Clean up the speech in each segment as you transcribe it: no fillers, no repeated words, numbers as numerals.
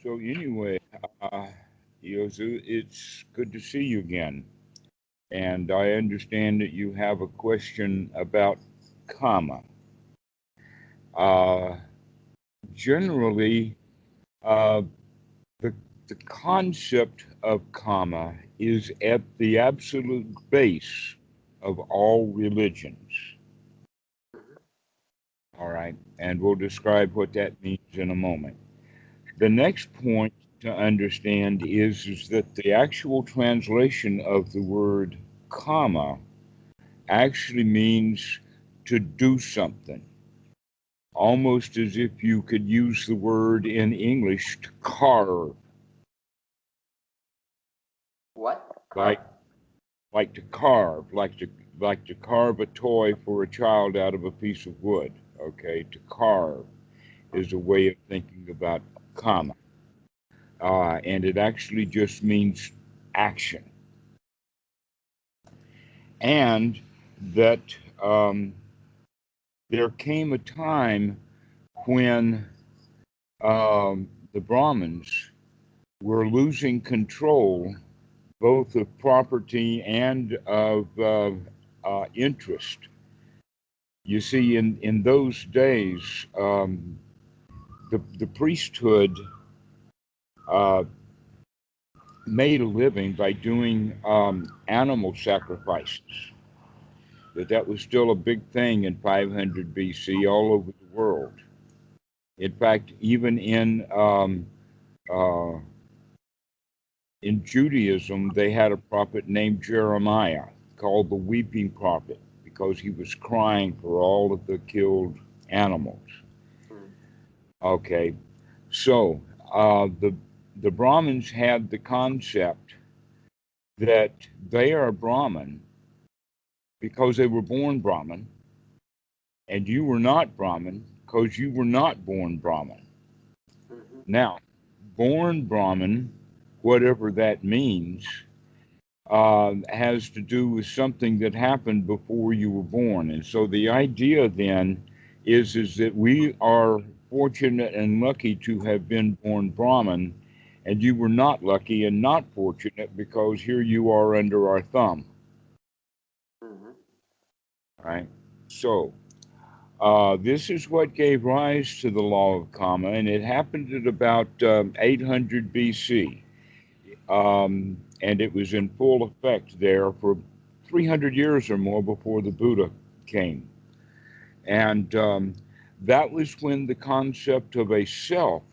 So anyway, uh, Yozu, it's good to see you again. And I understand that you have a question about karma. Uh, Generally, uh, the, the concept of karma is at the absolute base of all religions. All right. And we'll describe what that means in a moment. The next point to understand is that the actual translation of the word karma actually means to do something, almost as if you could use the word in English to carve, What? like like to carve, like to carve a toy for a child out of a piece of wood. Okay, to carve is a way of thinking about karma, and it actually just means action, and that um, there came a time when the Brahmins were losing control both of property and of interest. You see, in those days, the priesthood uh, made a living by doing animal sacrifices. That was still a big thing in 500 BC all over the world. In fact, even uh, in Judaism, they had a prophet named Jeremiah called the weeping prophet because he was crying for all of the killed animals. Mm. Okay, so the Brahmins had the concept that they are Brahmin because they were born Brahmin, and you were not Brahmin because you were not born Brahmin. Mm-hmm. Now, born Brahmin, whatever that means, has to do with something that happened before you were born. And so the idea then is that we are fortunate and lucky to have been born Brahmin, and you were not lucky and not fortunate because here you are under our thumb, Mm-hmm. right? So this is what gave rise to the law of karma, and it happened at about 800 BC. And it was in full effect there for 300 years or more before the Buddha came. And that was when the concept of a self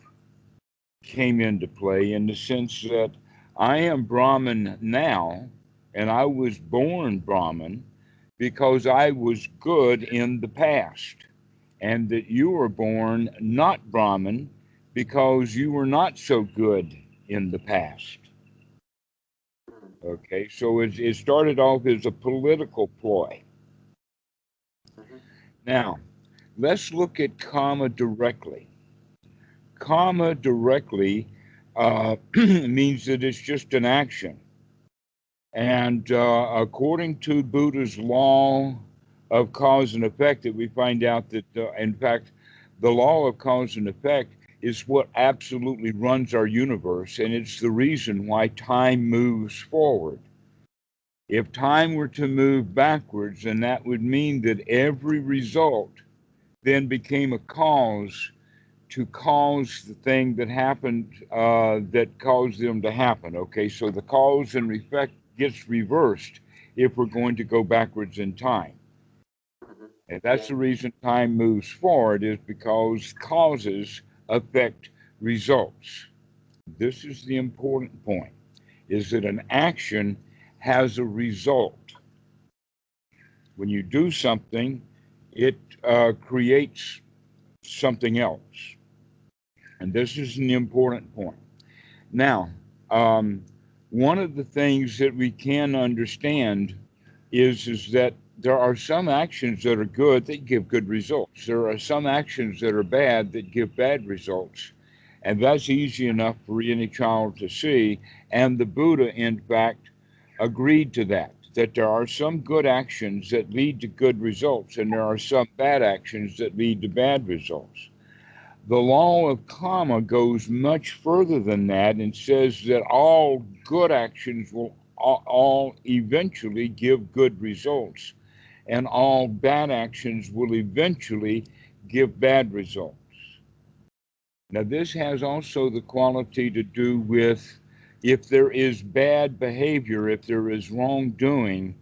came into play, in the sense that I am Brahman now, and I was born Brahman because I was good in the past, and that you were born not Brahman because you were not so good in the past. Okay, so it started off as a political ploy. Mm-hmm. Now, let's look at karma directly. Karma directly means that it's just an action. And according to Buddha's law of cause and effect, that we find out that, in fact, the law of cause and effect is what absolutely runs our universe, and it's the reason why time moves forward. If time were to move backwards, then that would mean that every result then became a cause to cause the thing that happened that caused them to happen. Okay, so the cause and effect gets reversed if we're going to go backwards in time. Mm-hmm. And that's Yeah. the reason time moves forward, is because causes affect results. This is the important point, is that an action has a result. When you do something, it creates something else. And this is an important point. Now, um, one of the things that we can understand is that there are some actions that are good that give good results. There are some actions that are bad that give bad results. And that's easy enough for any child to see. And the Buddha, in fact, agreed to that, that there are some good actions that lead to good results, and there are some bad actions that lead to bad results. The law of karma goes much further than that and says that all good actions will all eventually give good results, and all bad actions will eventually give bad results. Now, this has also the quality to do with if there is bad behavior, if there is wrongdoing,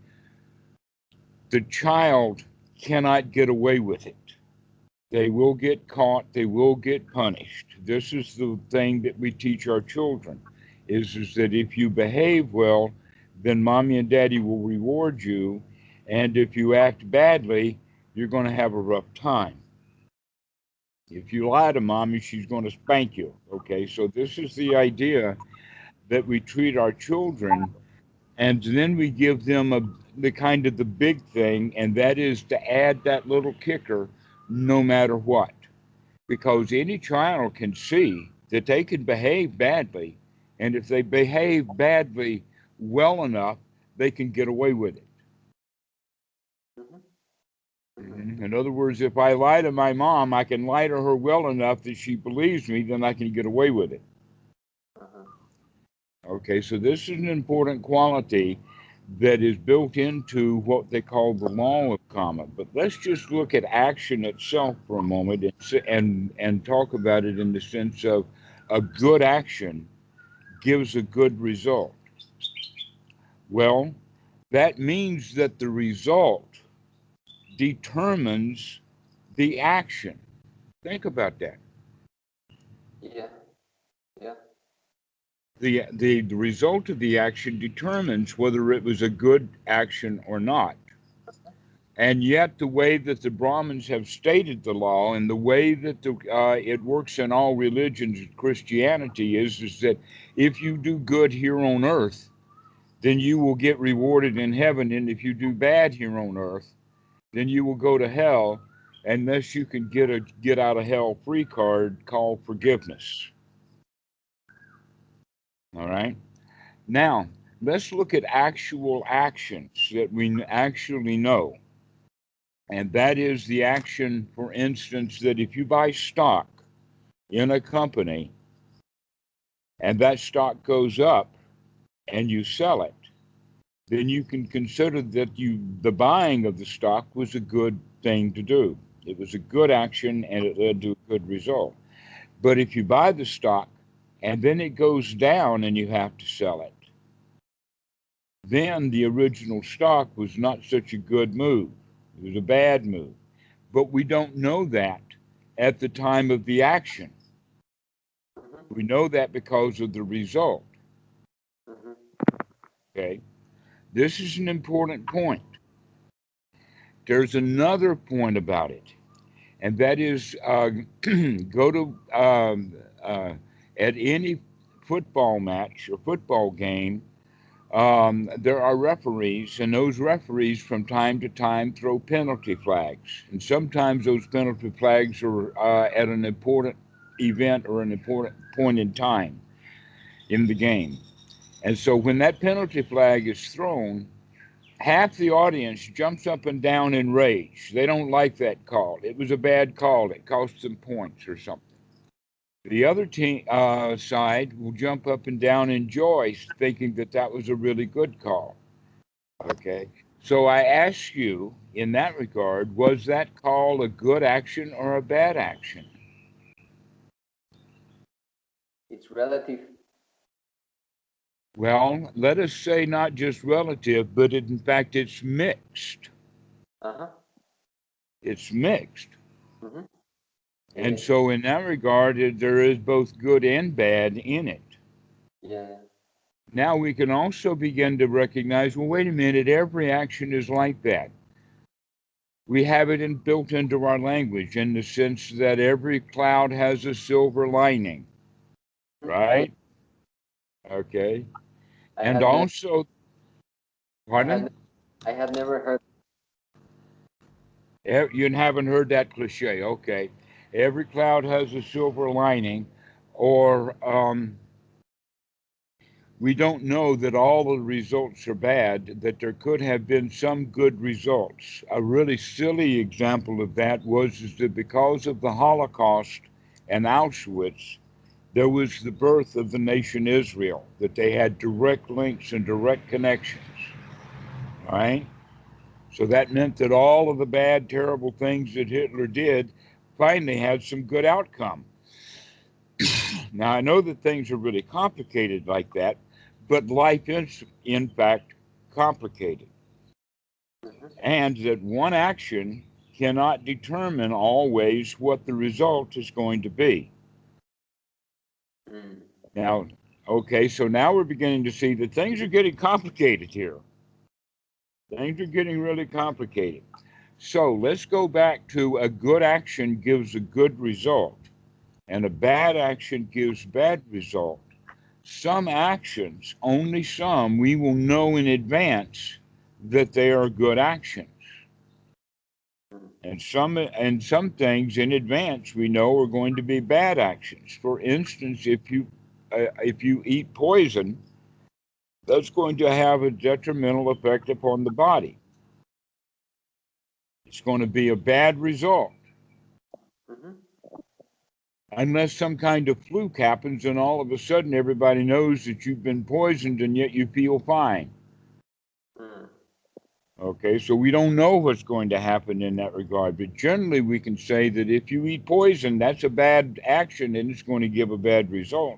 the child cannot get away with it. They will get caught, they will get punished. This is the thing that we teach our children is that if you behave well, then mommy and daddy will reward you, and if you act badly, you're going to have a rough time. If you lie to mommy, she's going to spank you. Okay, so this is the idea that we treat our children, and then we give them the kind of the big thing, and that is to add that little kicker no matter what. Because any child can see that they can behave badly, and if they behave badly well enough, they can get away with it. Mhm. Mhm. In other words, if I lie to my mom, I can lie to her well enough that she believes me, then I can get away with it. Uh-huh. Okay, so this is an important quality that is built into what they call the law of karma. But let's just look at action itself for a moment and talk about it in the sense of a good action gives a good result. Well, that means that the result determines the action. Think about that. Yeah. Yeah. The result of the action determines whether it was a good action or not. And yet, the way that the Brahmins have stated the law and the way that it works in all religions, Christianity is that if you do good here on earth, then you will get rewarded in heaven. And if you do bad here on earth, then you will go to hell unless you can get a get out of hell free card called forgiveness. All right. Now, let's look at actual actions that we actually know. And that is the action, for instance, that if you buy stock in a company and that stock goes up and you sell it, then you can consider that the buying of the stock was a good thing to do. It was a good action and it led to a good result. But if you buy the stock and then it goes down and you have to sell it, then the original stock was not such a good move. It was a bad move. But we don't know that at the time of the action. Mhm. We know that because of the result. Mhm. Okay. This is an important point. There's another point about it, and that is go to at any football match or football game. There are referees, and those referees from time to time throw penalty flags. And sometimes those penalty flags are at an important event or an important point in time in the game. And so when that penalty flag is thrown, half the audience jumps up and down in rage. They don't like that call. It was a bad call. It cost them points or something. The other team side will jump up and down in joy, thinking that that was a really good call. Okay. So I ask you, in that regard, was that call a good action or a bad action? It's relative. Well, let us say not just relative, but in fact it's mixed. Uh-huh. It's mixed. Mhm. It And is. so, in that regard, there is both good and bad in it. Yeah. Now we can also begin to recognize, well, wait a minute, every action is like that. We have it built into our language in the sense that every cloud has a silver lining, I right? Okay. I And had never also, I had pardon? I had never heard. You haven't heard that cliche. Okay. Every cloud has a silver lining, or we don't know that all the results are bad, that there could have been some good results. A really silly example of that was is that because of the Holocaust and Auschwitz, there was the birth of the nation Israel, that they had direct links and direct connections. All right? So that meant that all of the bad, terrible things that Hitler did finally had some good outcome. Now, I know that things are really complicated like that, but life is, in fact, complicated. Mm-hmm. And that one action cannot determine always what the result is going to be. Mm. Now, okay, so now we're beginning to see that things are getting complicated here. Things are getting really complicated. So let's go back to a good action gives a good result, and a bad action gives bad result. Some actions, only some, we will know in advance that they are good actions. Mm. And some things in advance we know are going to be bad actions. For instance, if you eat poison, that's going to have a detrimental effect upon the body. It's going to be a bad result. Mm-hmm. Unless some kind of fluke happens and all of a sudden everybody knows that you've been poisoned and yet you feel fine. Mm. Okay, so we don't know what's going to happen in that regard, but generally we can say that if you eat poison, that's a bad action and it's going to give a bad result.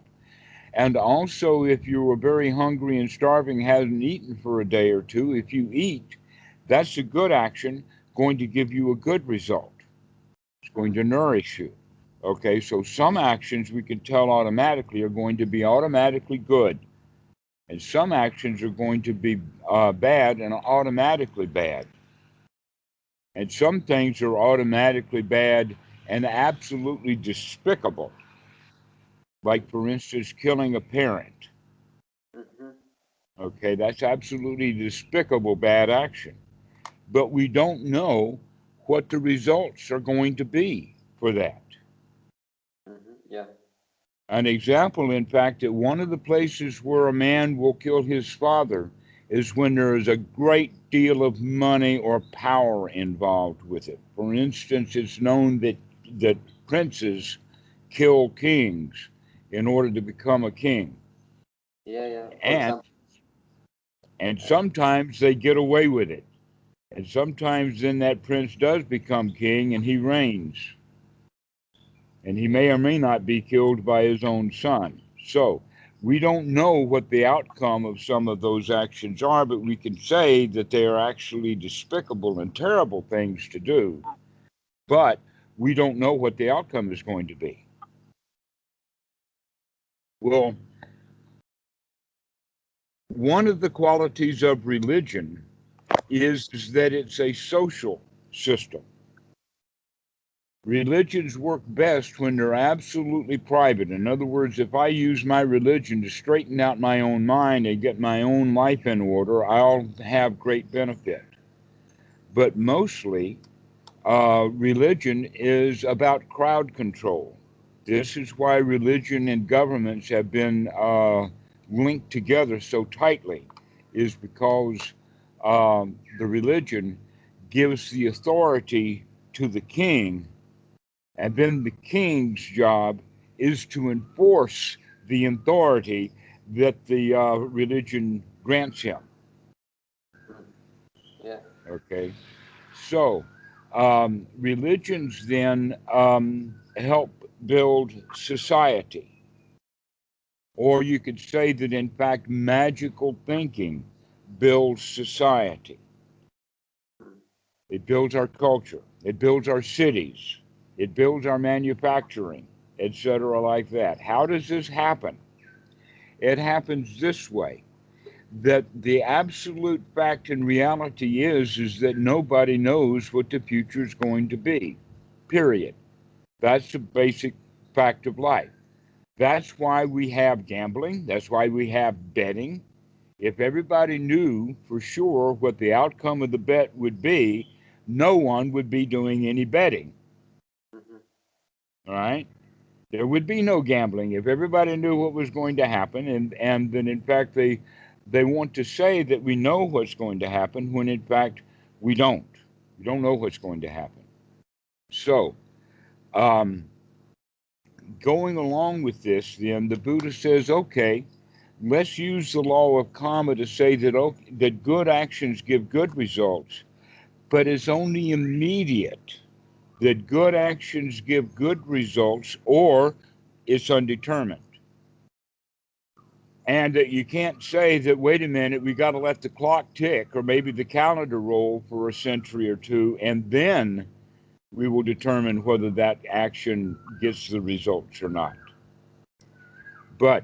And also, if you are very hungry and starving, haven't eaten for a day or two, if you eat, that's a good action, going to give you a good result. It's going to nourish you. Okay, so some actions we can tell automatically are going to be automatically good, and some actions are going to be bad and automatically bad. And some things are automatically bad and absolutely despicable, like, for instance, killing a parent. Mm-hmm. Okay, that's absolutely despicable bad action. But we don't know what the results are going to be for that. Mm-hmm. Yeah. An example, in fact, that one of the places where a man will kill his father is when there is a great deal of money or power involved with it. For instance, it's known that princes kill kings in order to become a king. Yeah, yeah. For And example. and sometimes they get away with it. And sometimes then that prince does become king and he reigns. And he may or may not be killed by his own son. So we don't know what the outcome of some of those actions are, but we can say that they are actually despicable and terrible things to do. But we don't know what the outcome is going to be. Well, one of the qualities of religion is that it's a social system. Religions work best when they're absolutely private. In other words, if I use my religion to straighten out my own mind and get my own life in order, I'll have great benefit. But mostly, religion is about crowd control. This is why religion and governments have been linked together so tightly, is because the religion gives the authority to the king, and then the king's job is to enforce the authority that the religion grants him. Mm. Yeah. Okay, so religions then help build society, or you could say that in fact magical thinking builds society. Mm. It builds our culture, it builds our cities, it builds our manufacturing, etc., like that. How does this happen? It happens this way, that the absolute fact and reality is that nobody knows what the future is going to be. Period. That's the basic fact of life. That's why we have gambling. That's why we have betting. If everybody knew for sure what the outcome of the bet would be, no one would be doing any betting. Mm-hmm. All right? There would be no gambling if everybody knew what was going to happen, and then in fact they want to say that we know what's going to happen when in fact we don't. We don't know what's going to happen. So um, going along with this, then the Buddha says, okay, let's use the law of karma to say that that good actions give good results, but it's only immediate. That good actions give good results, or it's undetermined. And that you can't say that, wait a minute, we got to let the clock tick or maybe the calendar roll for a century or two, and then we will determine whether that action gets the results or not. But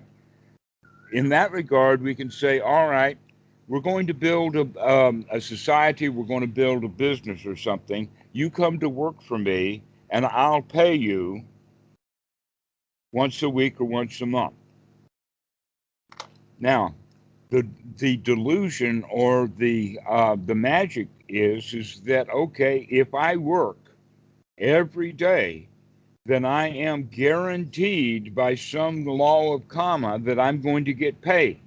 in that regard, we can say, all right, we're going to build a society, we're going to build a business or something. You come to work for me, and I'll pay you once a week or once a month. Now, the delusion or the magic is that, okay, if I work every day, then I am guaranteed by some law of karma that I'm going to get paid.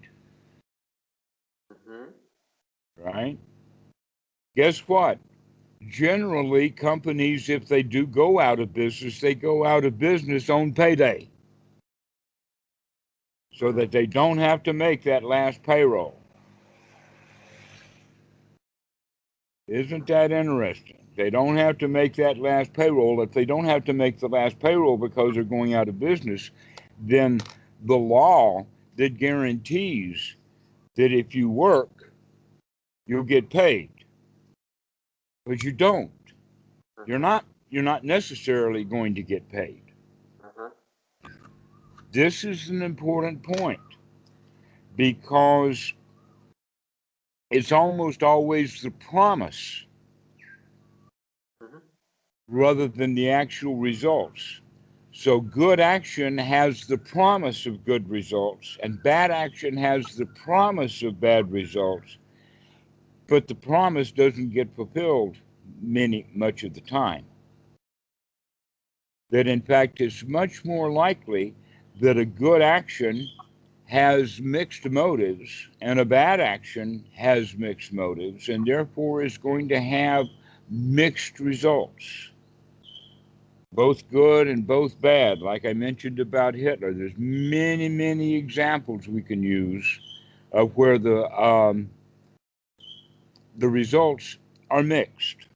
Right? Guess what? Generally, companies, if they do go out of business, they go out of business on payday so that they don't have to make that last payroll. Isn't that interesting? They don't have to make that last payroll. If they don't have to make the last payroll because they're going out of business, then the law that guarantees that if you work, you'll get paid. But you don't. You're not necessarily going to get paid. This is an important point because it's almost always the promise rather than the actual results. So good action has the promise of good results, and bad action has the promise of bad results, but the promise doesn't get fulfilled much of the time. That in fact it's much more likely that a good action has mixed motives and a bad action has mixed motives, and therefore is going to have mixed results, both good and both bad. Like I mentioned about Hitler, there's many examples we can use of where the results are mixed.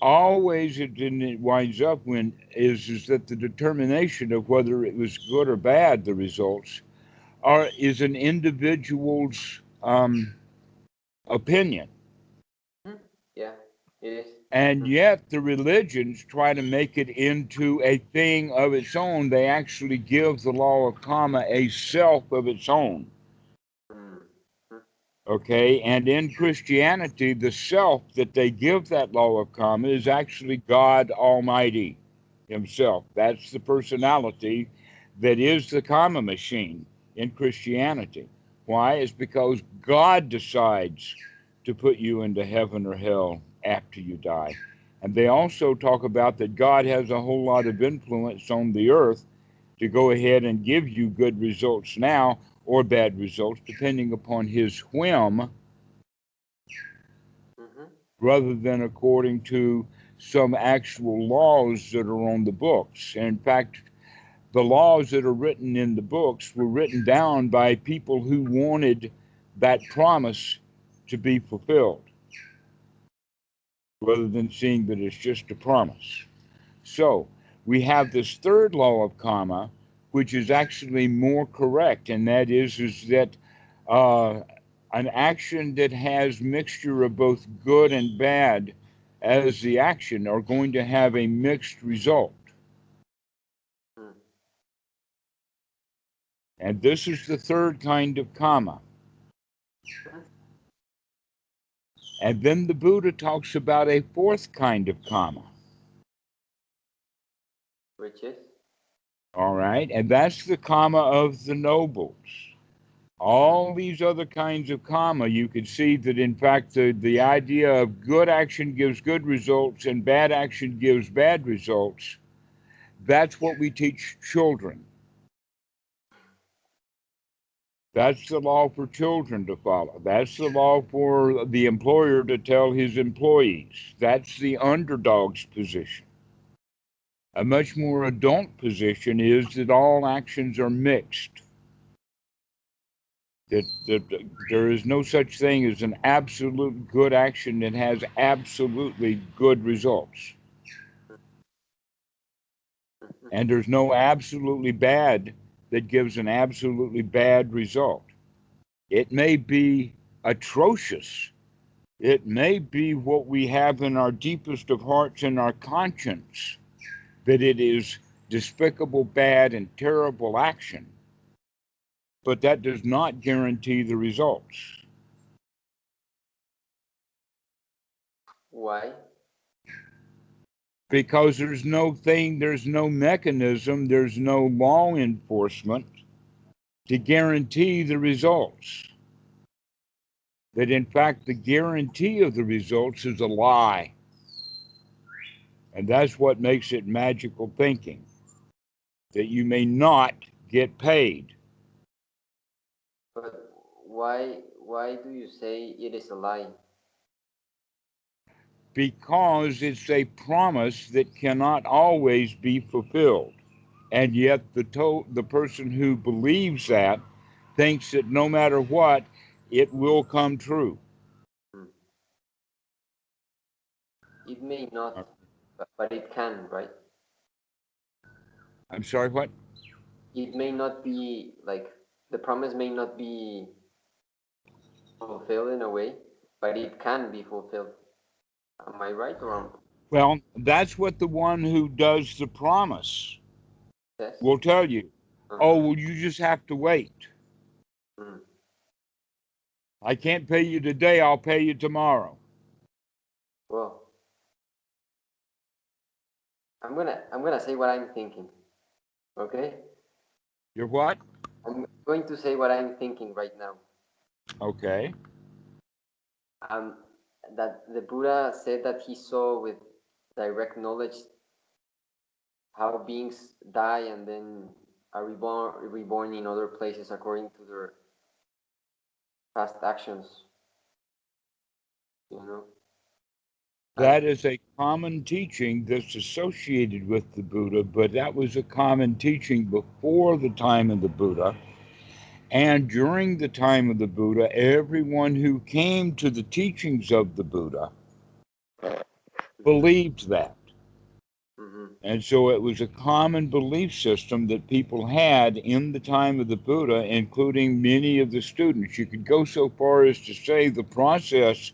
Always it winds up is that the determination of whether it was good or bad, the results is an individual's opinion. Yeah, it is. And yet the religions try to make it into a thing of its own. They actually give the law of karma a self of its own. Okay, and in Christianity, the self that they give that law of karma is actually God Almighty Himself. That's the personality that is the karma machine in Christianity. Why? It's because God decides to put you into heaven or hell after you die. And they also talk about that God has a whole lot of influence on the earth to go ahead and give you good results now or bad results, depending upon His whim, rather than according to some actual laws that are on the books. And in fact, the laws that are written in the books were written down by people who wanted that promise to be fulfilled, rather than seeing that it's just a promise. So we have this third law of karma, which is actually more correct, and that is that an action that has mixture of both good and bad as the action are going to have a mixed result. And this is the third kind of karma. And then the Buddha talks about a fourth kind of karma. Which is? All right, and that's the karma of the nobles. All these other kinds of karma, you can see that in fact the idea of good action gives good results and bad action gives bad results. That's what we teach children. That's the law for children to follow. That's the law for the employer to tell his employees. That's the underdog's position. A much more adult position is that all actions are mixed. That there is no such thing as an absolute good action that has absolutely good results. And there's no absolutely bad that gives an absolutely bad result. It may be atrocious. It may be what we have in our deepest of hearts and our conscience, that it is despicable, bad, and terrible action. But that does not guarantee the results. Why? Because there's no mechanism, there's no law enforcement to guarantee the results. That in fact, the guarantee of the results is a lie. And that's what makes it magical thinking, that you may not get paid. But why do you say it is a lie? Because it's a promise that cannot always be fulfilled. And yet the person who believes that thinks that no matter what, it will come true. It may not, but it can, right? I'm sorry, what? It may not be, like, the promise may not be fulfilled in a way, but it can be fulfilled. Am I right or wrong? Well, that's what the one who does the promise Yes. will tell you. Oh, well, you just have to wait. I can't pay you today, I'll pay you tomorrow. Well, I'm gonna say what I'm thinking. Okay? You're what? I'm going to say what I'm thinking right now. Okay. That the Buddha said that he saw with direct knowledge how beings die and then are reborn in other places according to their past actions. You know? That is a common teaching that's associated with the Buddha, but that was a common teaching before the time of the Buddha. And during the time of the Buddha, everyone who came to the teachings of the Buddha believed that. And so it was a common belief system that people had in the time of the Buddha, including many of the students. You could go so far as to say the process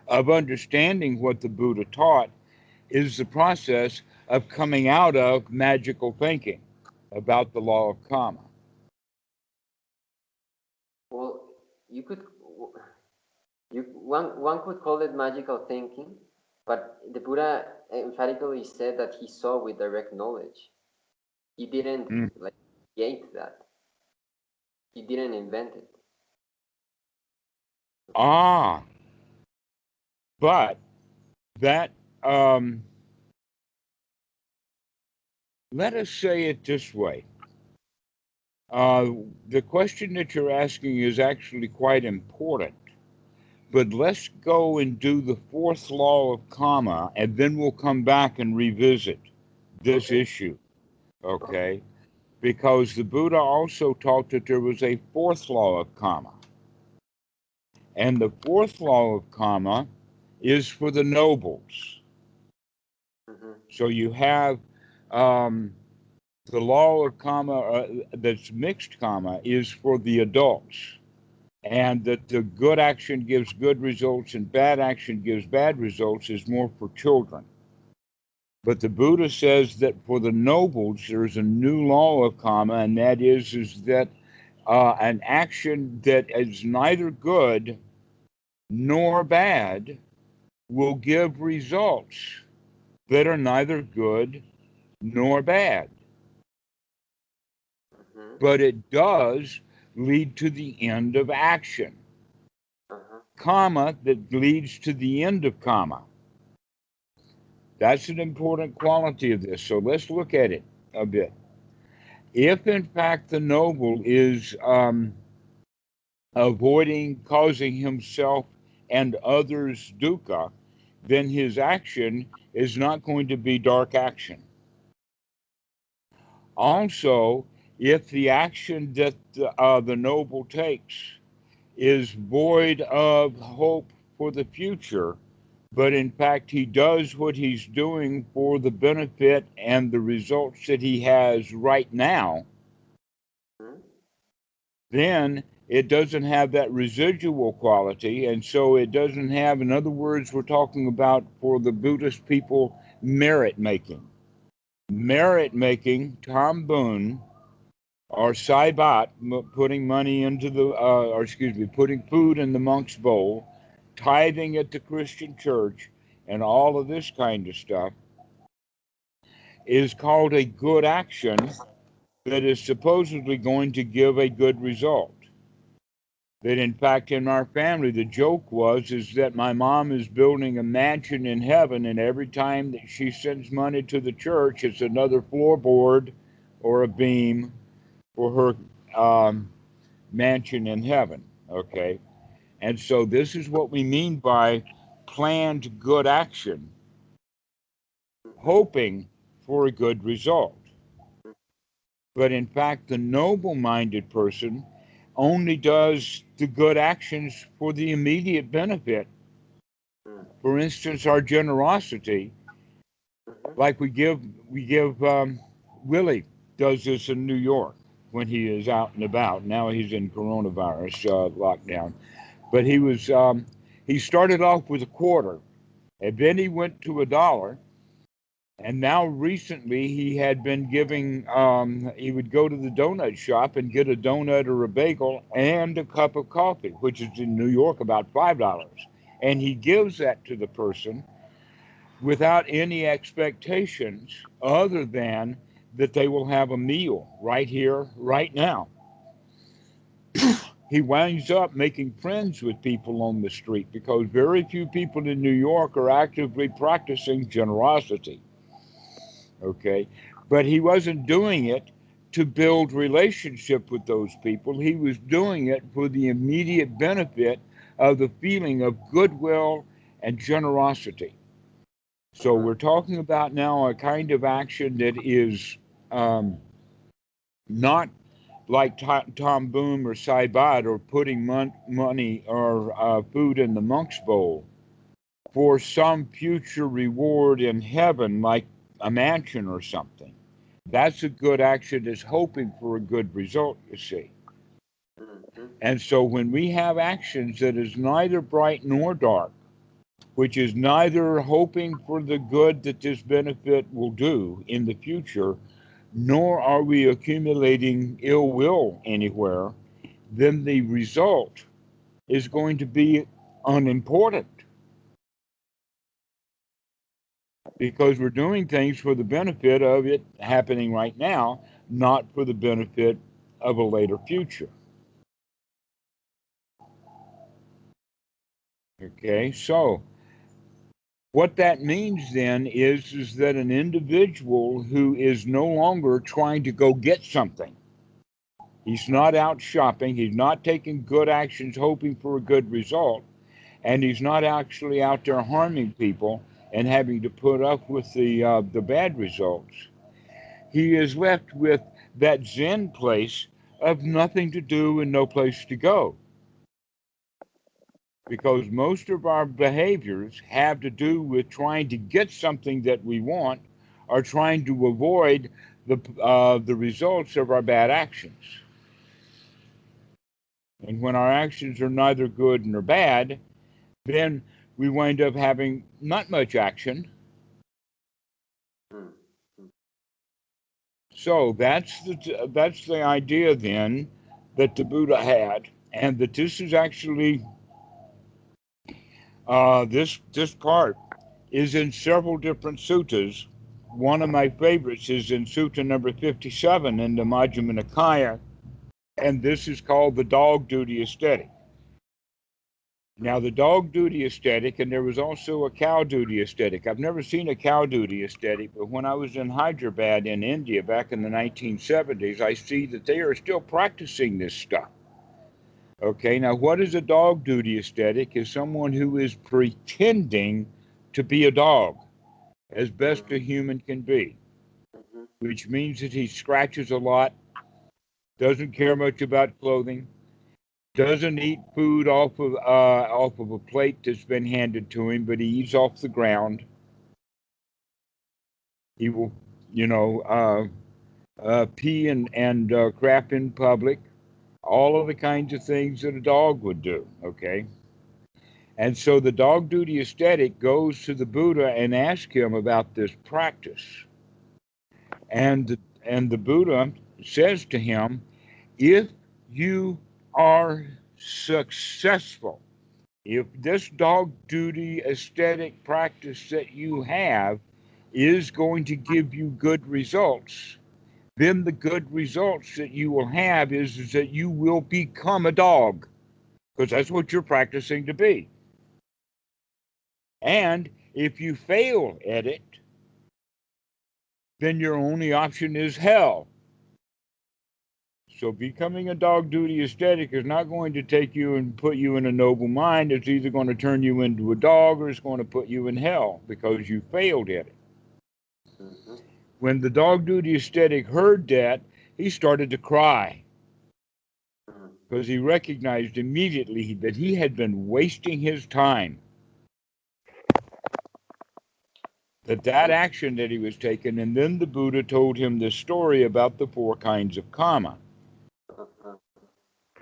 of understanding what the Buddha taught is the process of coming out of magical thinking about the law of karma. Well, one could call it magical thinking, but the Buddha emphatically said that he saw with direct knowledge. He didn't create that. He didn't invent it. But that let us say it this way. The question that you're asking is actually quite important. But let's go and do the fourth law of karma, and then we'll come back and revisit this issue. Okay? Because the Buddha also taught that there was a fourth law of karma. And the fourth law of karma is for the nobles. So you have the law of karma that's mixed karma is for the adults. And that the good action gives good results and bad action gives bad results is more for children. But the Buddha says that for the nobles, there's a new law of karma, and that is that an action that is neither good nor bad will give results that are neither good nor bad. But it does lead to the end of action. Karma that leads to the end of karma. That's an important quality of this. So let's look at it a bit. If in fact the noble is avoiding causing himself and others dukkha, then his action is not going to be dark action. Also, if the action that the noble takes is void of hope for the future, but in fact he does what he's doing for the benefit and the results that he has right now, Hmm? then it doesn't have that residual quality. And so it doesn't have, in other words, we're talking about for the Buddhist people, merit making. Merit making, Tom Boone, or Saibat, putting money into the, or excuse me, putting food in the monk's bowl, tithing at the Christian church, and all of this kind of stuff is called a good action that is supposedly going to give a good result. That in fact in our family the joke was is that my mom is building a mansion in heaven, and every time that she sends money to the church it's another floorboard or a beam for her mansion in heaven. Okay, and so this is what we mean by planned good action, hoping for a good result. But in fact the noble minded person only does the good actions for the immediate benefit. Hmm. For instance, our generosity, Hmm. like we give Willie does this in New York when he is out and about. Now he's in coronavirus lockdown, but he started off with a quarter, and then he went to a dollar, and now recently he had been giving. He would go to the donut shop and get a donut or a bagel and a cup of coffee, which is in New York about $5, and he gives that to the person without any expectations other than that they will have a meal right here, right now. He winds up making friends with people on the street because very few people in New York are actively practicing generosity. Okay. But he wasn't doing it to build relationship with those people. He was doing it for the immediate benefit of the feeling of goodwill and generosity. So Uh-huh. we're talking about now a kind of action that is um, not like Tom Boom or Saibat or putting money or food in the monk's bowl for some future reward in heaven, like a mansion or something. That's a good action that's hoping for a good result, you see. Hmm. And so when we have actions that is neither bright nor dark, which is neither hoping for the good that this benefit will do in the future, nor are we accumulating ill will anywhere, then the result is going to be unimportant because we're doing things for the benefit of it happening right now, not for the benefit of a later future. Okay, so what that means then is that an individual who is no longer trying to go get something, he's not out shopping, he's not taking good actions hoping for a good result, and he's not actually out there harming people and having to put up with the bad results. He is left with that Zen place of nothing to do and no place to go. Because most of our behaviors have to do with trying to get something that we want or trying to avoid the results of our bad actions. And when our actions are neither good nor bad, then we wind up having not much action. Hmm. So that's the idea then that the Buddha had, and that this is actually this part is in several different suttas. One of my favorites is in Sutta number 57 in the Majjhima Nikaya, and this is called the dog duty aesthetic. Now, the dog duty aesthetic, and there was also a cow duty aesthetic. I've never seen a cow duty aesthetic, but when I was in Hyderabad in India back in the 1970s, I see that they are still practicing this stuff. Okay, now what is a dog duty aesthetic? Is someone who is pretending to be a dog as best a Hmm. human can be. Hmm. which means that he scratches a lot, doesn't care much about clothing, doesn't eat food off of a plate that's been handed to him, but he eats off the ground. He will, you know, pee and crap in public, all of the kinds of things that a dog would do. Okay, and so the dog duty ascetic goes to the Buddha and asks him about this practice, and the Buddha says to him, if you are successful, if this dog duty aesthetic practice that you have is going to give you good results, then the good results that you will have is that you will become a dog, because that's what you're practicing to be. And if you fail at it, then your only option is hell. So becoming a dog duty aesthetic is not going to take you and put you in a noble mind. It's either going to turn you into a dog or it's going to put you in hell because you failed at it. Mm-hmm. When the dog duty aesthetic heard that, he started to cry because he recognized immediately that he had been wasting his time. That action that he was taking, and then the Buddha told him this story about the four kinds of karma,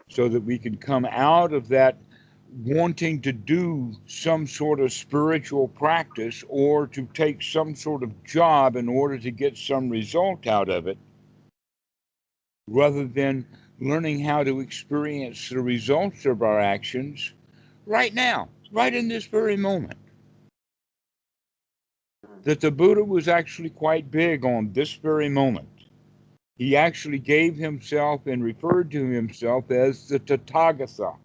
so that we can come out of that wanting to do some sort of spiritual practice or to take some sort of job in order to get some result out of it, rather than learning how to experience the results of our actions right now, right in this very moment. That the Buddha was actually quite big on this very moment. He actually gave himself and referred to himself as the Tathagata.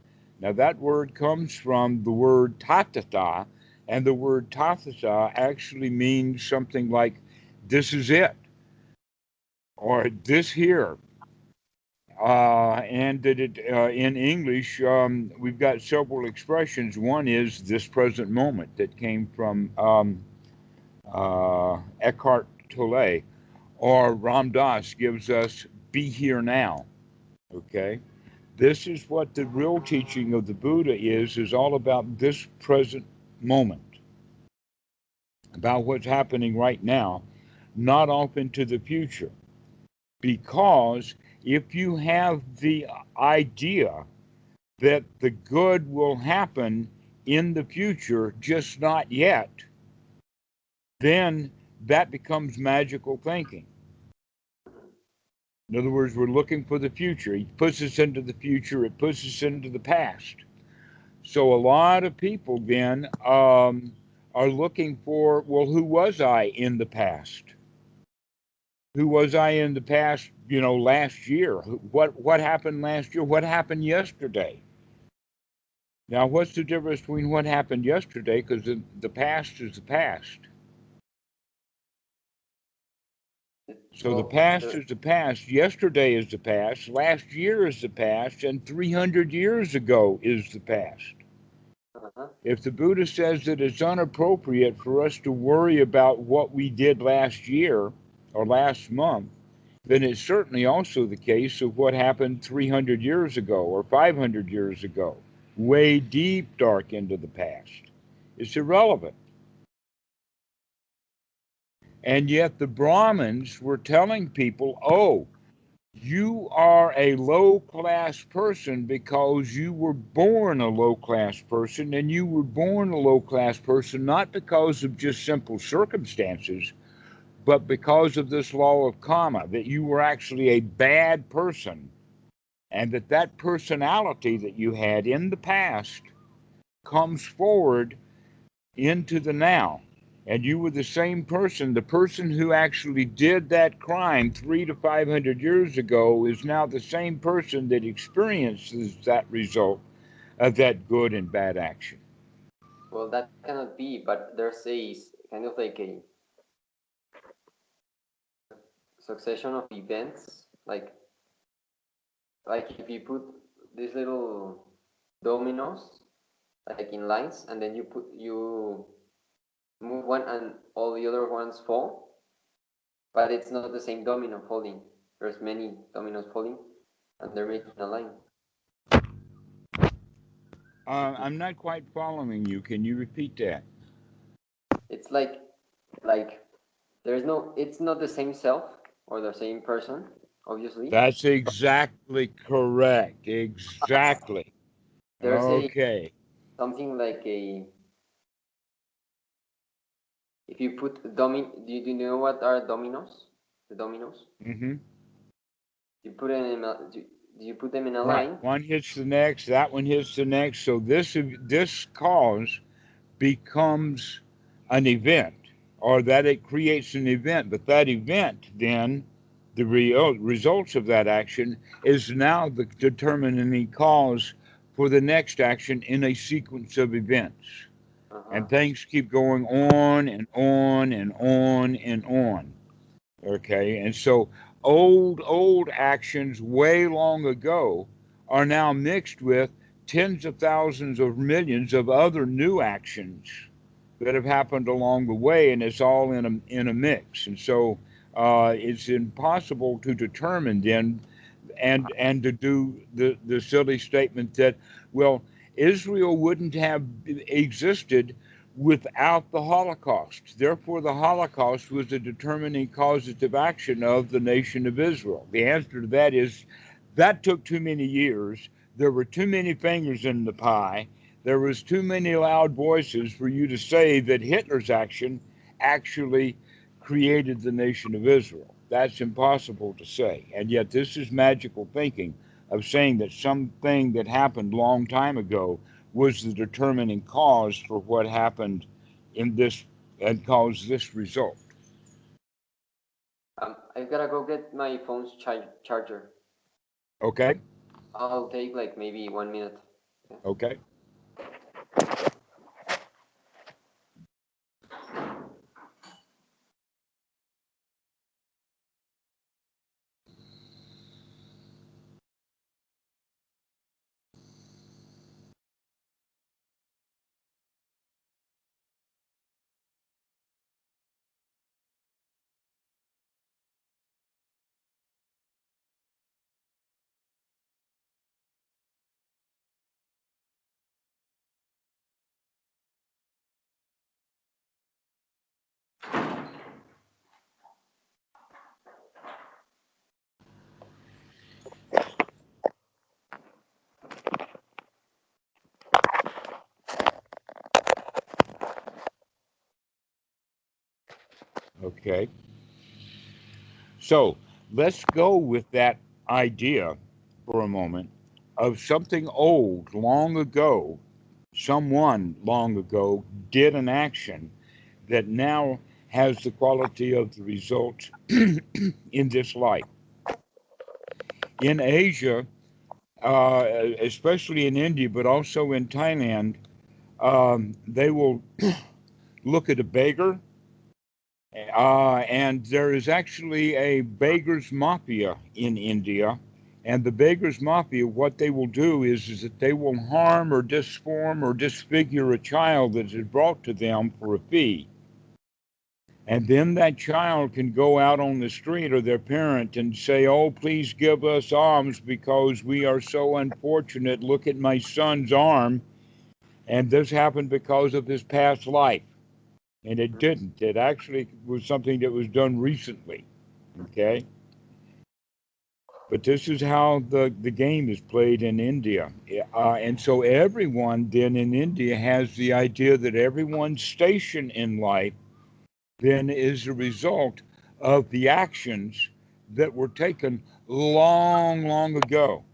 Now, that word comes from the word tatata, and the word tathata actually means something like, this is it, or this here. And that in English, we've got several expressions. One is this present moment, that came from Eckhart Tolle, or Ram Dass gives us be here now. Okay, this is what the real teaching of the Buddha is all about this present moment, about what's happening right now, not off into the future. Because if you have the idea that the good will happen in the future, just not yet, then that becomes magical thinking. In other words, we're looking for the future. He puts us into the future, it puts us into the past. So a lot of people then are looking for, well, who was I in the past? Who was I in the past, last year? What happened last year? What happened yesterday? Now, what's the difference between what happened yesterday? Because the past is the past. So the past is the past. Yesterday is the past. Last year is the past. And 300 years ago is the past. If the Buddha says that it's inappropriate for us to worry about what we did last year or last month, then it's certainly also the case of what happened 300 years ago or 500 years ago, way deep dark into the past. It's irrelevant. And yet the Brahmins were telling people, oh, you are a low class person because you were born a low class person, and you were born a low class person not because of just simple circumstances, but because of this law of karma, that you were actually a bad person, and that personality that you had in the past comes forward into the now. And you were the same person. The person who actually did that crime 300 to 500 years ago is now the same person that experiences that result of that good and bad action. Well, that cannot be, but there's a kind of like a succession of events, like if you put these little dominoes like in lines, and then you move one and all the other ones fall. but it's not the same domino falling. There's many dominoes falling, and they're making a line. I'm not quite following you. Can you repeat that? It's like there's no. It's not the same self or the same person, obviously. That's exactly correct. Exactly. There's a Okay. something like a. If you put do you know what are dominoes? The dominoes. Mm-hmm. You put them in you put them in a Right. line. One hits the next. That one hits the next. So this cause becomes an event, or that it creates an event. But that event, then, the results of that action is now the determining cause for the next action in a sequence of events. Uh-huh. And things keep going on and on and on and on. Okay. And so old actions way long ago are now mixed with tens of thousands of millions of other new actions that have happened along the way, and it's all in a mix. And so it's impossible to determine then, and to do the silly statement that, well, Israel wouldn't have existed without the Holocaust. Therefore, the Holocaust was the determining causative action of the nation of Israel. The answer to that is that took too many years. There were too many fingers in the pie. There was too many loud voices for you to say that Hitler's action actually created the nation of Israel. That's impossible to say. And yet this is magical thinking of saying that something that happened long time ago was the determining cause for what happened in this and caused this result. I've gotta go get my phone's charger. Okay? I'll take like maybe 1 minute. Yeah. Okay. Okay. So let's go with that idea for a moment of something old, long ago, someone long ago did an action that now has the quality of the result in this life. In Asia, especially in India, but also in Thailand, they will look at a beggar, and there is actually a beggars mafia in India. And the beggars mafia, what they will do is that they will harm or disform or disfigure a child that is brought to them for a fee. And then that child can go out on the street or their parent and say, "Oh, please give us alms because we are so unfortunate. Look at my son's arm. And this happened because of his past life." And it didn't. It actually was something that was done recently. Okay. But this is how the game is played in India. And so everyone then in India has the idea that everyone's station in life then is a result of the actions that were taken long ago.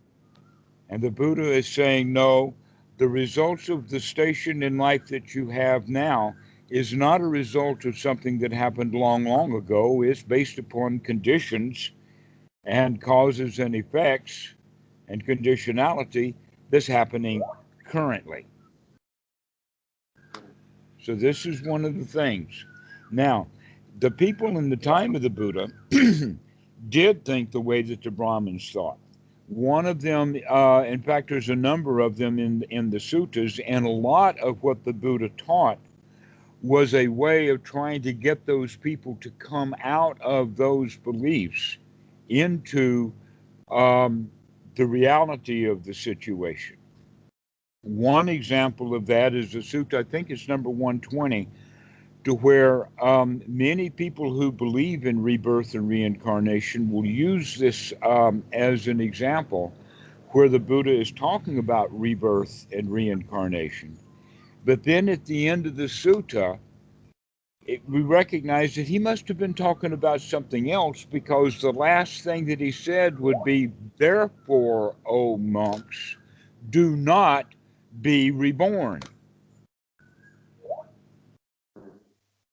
And the Buddha is saying, no, the results of the station in life that you have now is not a result of something that happened long ago. It's based upon conditions and causes and effects and conditionality that's happening currently. So this is one of the things. Now, the people in the time of the Buddha did think the way that the Brahmins thought. One of them, in fact, there's a number of them in the suttas, and a lot of what the Buddha taught was a way of trying to get those people to come out of those beliefs into um, the reality of the situation. One example of that is the sutta, I think it's number 120, to where many people who believe in rebirth and reincarnation will use this as an example where the Buddha is talking about rebirth and reincarnation. But then at the end of the sutta, we recognize that he must have been talking about something else, because the last thing that he said would be, therefore, O monks, do not be reborn.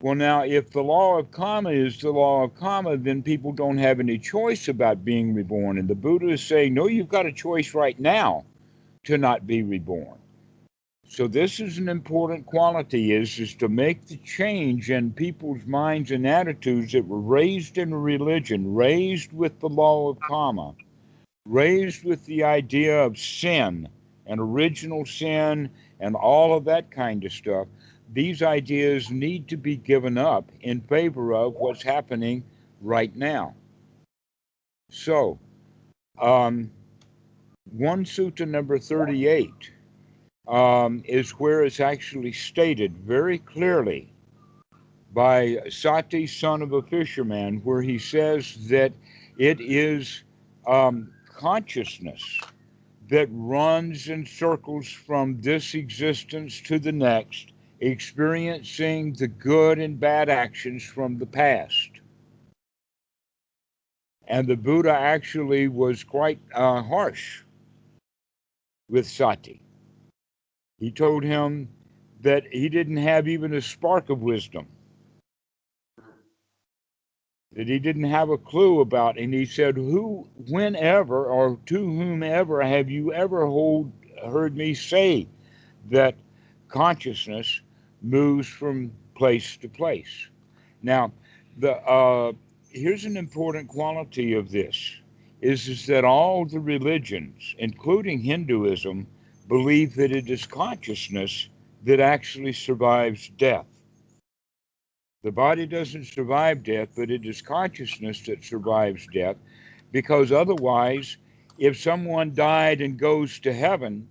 Well, now, if the law of karma is the law of karma, then people don't have any choice about being reborn. And the Buddha is saying, no, you've got a choice right now to not be reborn. So this is an important quality, is to make the change in people's minds and attitudes that were raised in religion, raised with the law of karma, raised with the idea of sin and original sin and all of that kind of stuff. These ideas need to be given up in favor of what's happening right now. So, one sutta number 38 is where it's actually stated very clearly by Sati, son of a fisherman, where he says that it is consciousness that runs in circles from this existence to the next, experiencing the good and bad actions from the past. And the Buddha actually was quite harsh with Sati. He told him that he didn't have even a spark of wisdom, that he didn't have a clue about. And he said, whenever or to whomever have you ever heard me say that consciousness moves from place to place? Now, here's an important quality of this, is that all the religions, including Hinduism, believe that it is consciousness that actually survives death. The body doesn't survive death, but it is consciousness that survives death, because otherwise, if someone died and goes to heaven,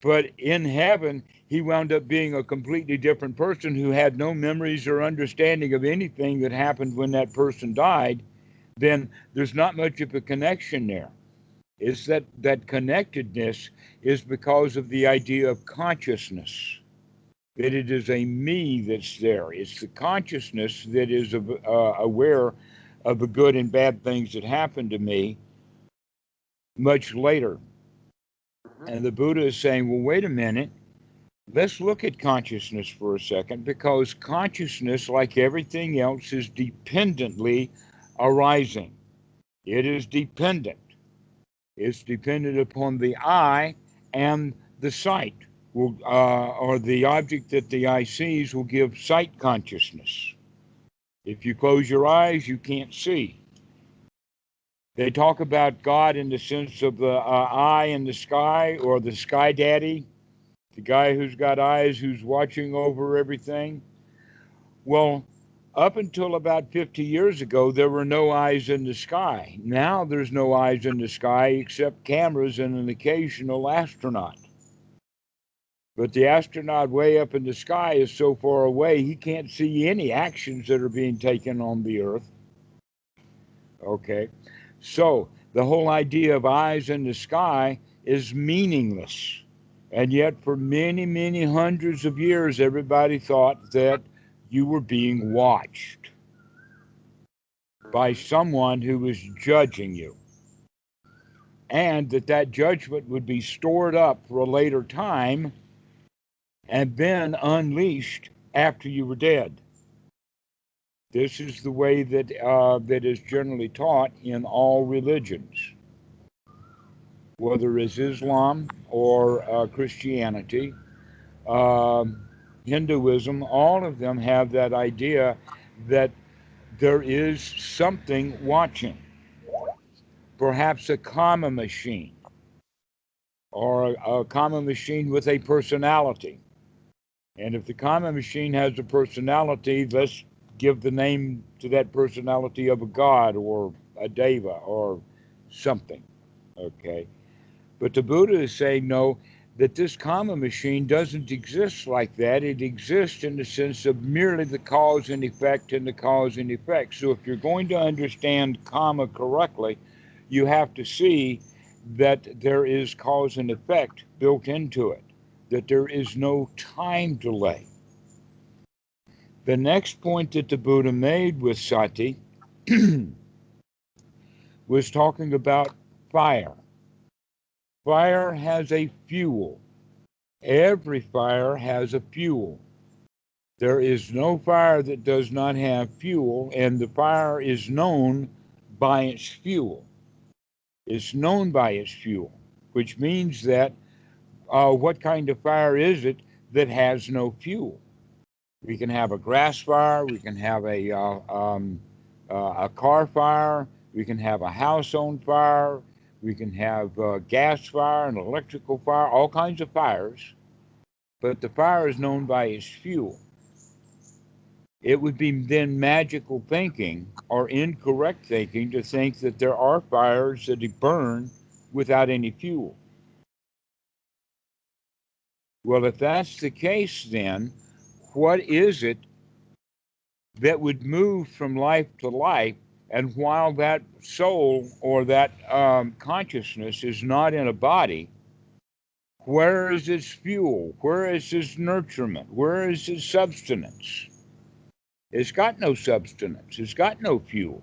but in heaven, he wound up being a completely different person who had no memories or understanding of anything that happened when that person died, then there's not much of a connection there. Is that connectedness is because of the idea of consciousness, that it is a me that's there. It's the consciousness that is aware of the good and bad things that happened to me much later. And the Buddha is saying, well, wait a minute. Let's look at consciousness for a second, because consciousness, like everything else, is dependently arising. It is dependent. It's dependent upon the eye and the sight, or the object that the eye sees will give sight consciousness. If you close your eyes, you can't see. They talk about God in the sense of the eye in the sky, or the sky daddy, the guy who's got eyes, who's watching over everything. Well, up until about 50 years ago, there were no eyes in the sky. Now there's no eyes in the sky except cameras and an occasional astronaut. But the astronaut way up in the sky is so far away, he can't see any actions that are being taken on the earth. Okay, so the whole idea of eyes in the sky is meaningless. And yet, for many, many hundreds of years, everybody thought that you were being watched by someone who was judging you, and that judgment would be stored up for a later time and then unleashed after you were dead. This is the way that is generally taught in all religions, whether it's Islam or Christianity, Hinduism. All of them have that idea that there is something watching, perhaps a karma machine, or a karma machine with a personality. And if the karma machine has a personality, let's give the name to that personality of a god or a deva or something. Okay. But the Buddha is saying no, that this karma machine doesn't exist like that. It exists in the sense of merely the cause and effect and the cause and effect. So if you're going to understand karma correctly, you have to see that there is cause and effect built into it, that there is no time delay. The next point that the Buddha made with sati was talking about fire. Fire has a fuel. Every fire has a fuel. There is no fire that does not have fuel, and the fire is known by its fuel. It's known by its fuel, which means that what kind of fire is it that has no fuel? We can have a grass fire, we can have a car fire, we can have a house on fire, we can have gas fire and electrical fire, all kinds of fires, but the fire is known by its fuel. It would be then magical thinking or incorrect thinking to think that there are fires that burn without any fuel. Well, if that's the case, then what is it that would move from life to life? And while that soul or that consciousness is not in a body, where is its fuel? Where is its nurturement? Where is its substance? It's got no substance. It's got no fuel.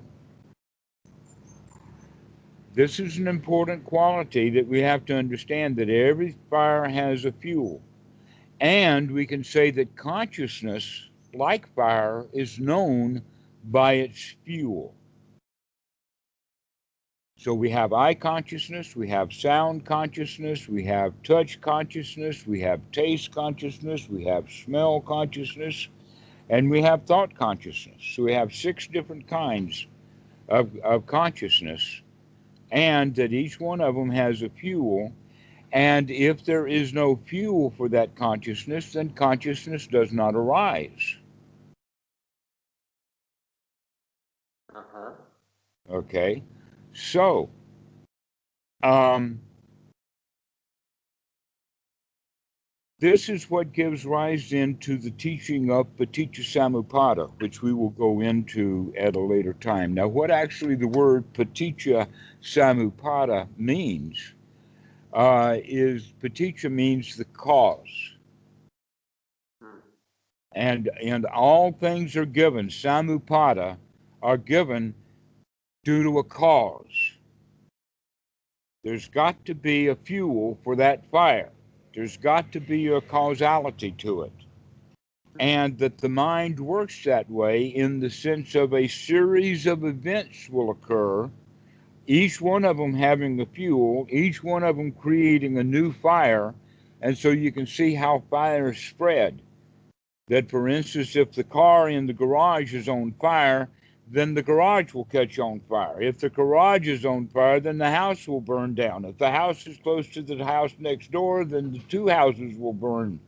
This is an important quality that we have to understand, that every fire has a fuel. And we can say that consciousness, like fire, is known by its fuel. So we have eye consciousness, we have sound consciousness, we have touch consciousness, we have taste consciousness, we have smell consciousness, and we have thought consciousness. So we have 6 different kinds of consciousness, and that each one of them has a fuel. And if there is no fuel for that consciousness, then consciousness does not arise. Uh-huh. Okay? So, this is what gives rise into the teaching of Paticca Samuppada, which we will go into at a later time. Now, what actually the word Paticca Samuppada means is Paticca means the cause. And all things are given, Samuppada, are given due to a cause. There's got to be a fuel for that fire. There's got to be a causality to it. And that the mind works that way in the sense of a series of events will occur, each one of them having a fuel, each one of them creating a new fire. And so you can see how fires spread. That, for instance, if the car in the garage is on fire, then the garage will catch on fire. If the garage is on fire, then the house will burn down. If the house is close to the house next door, then the 2 houses will burn.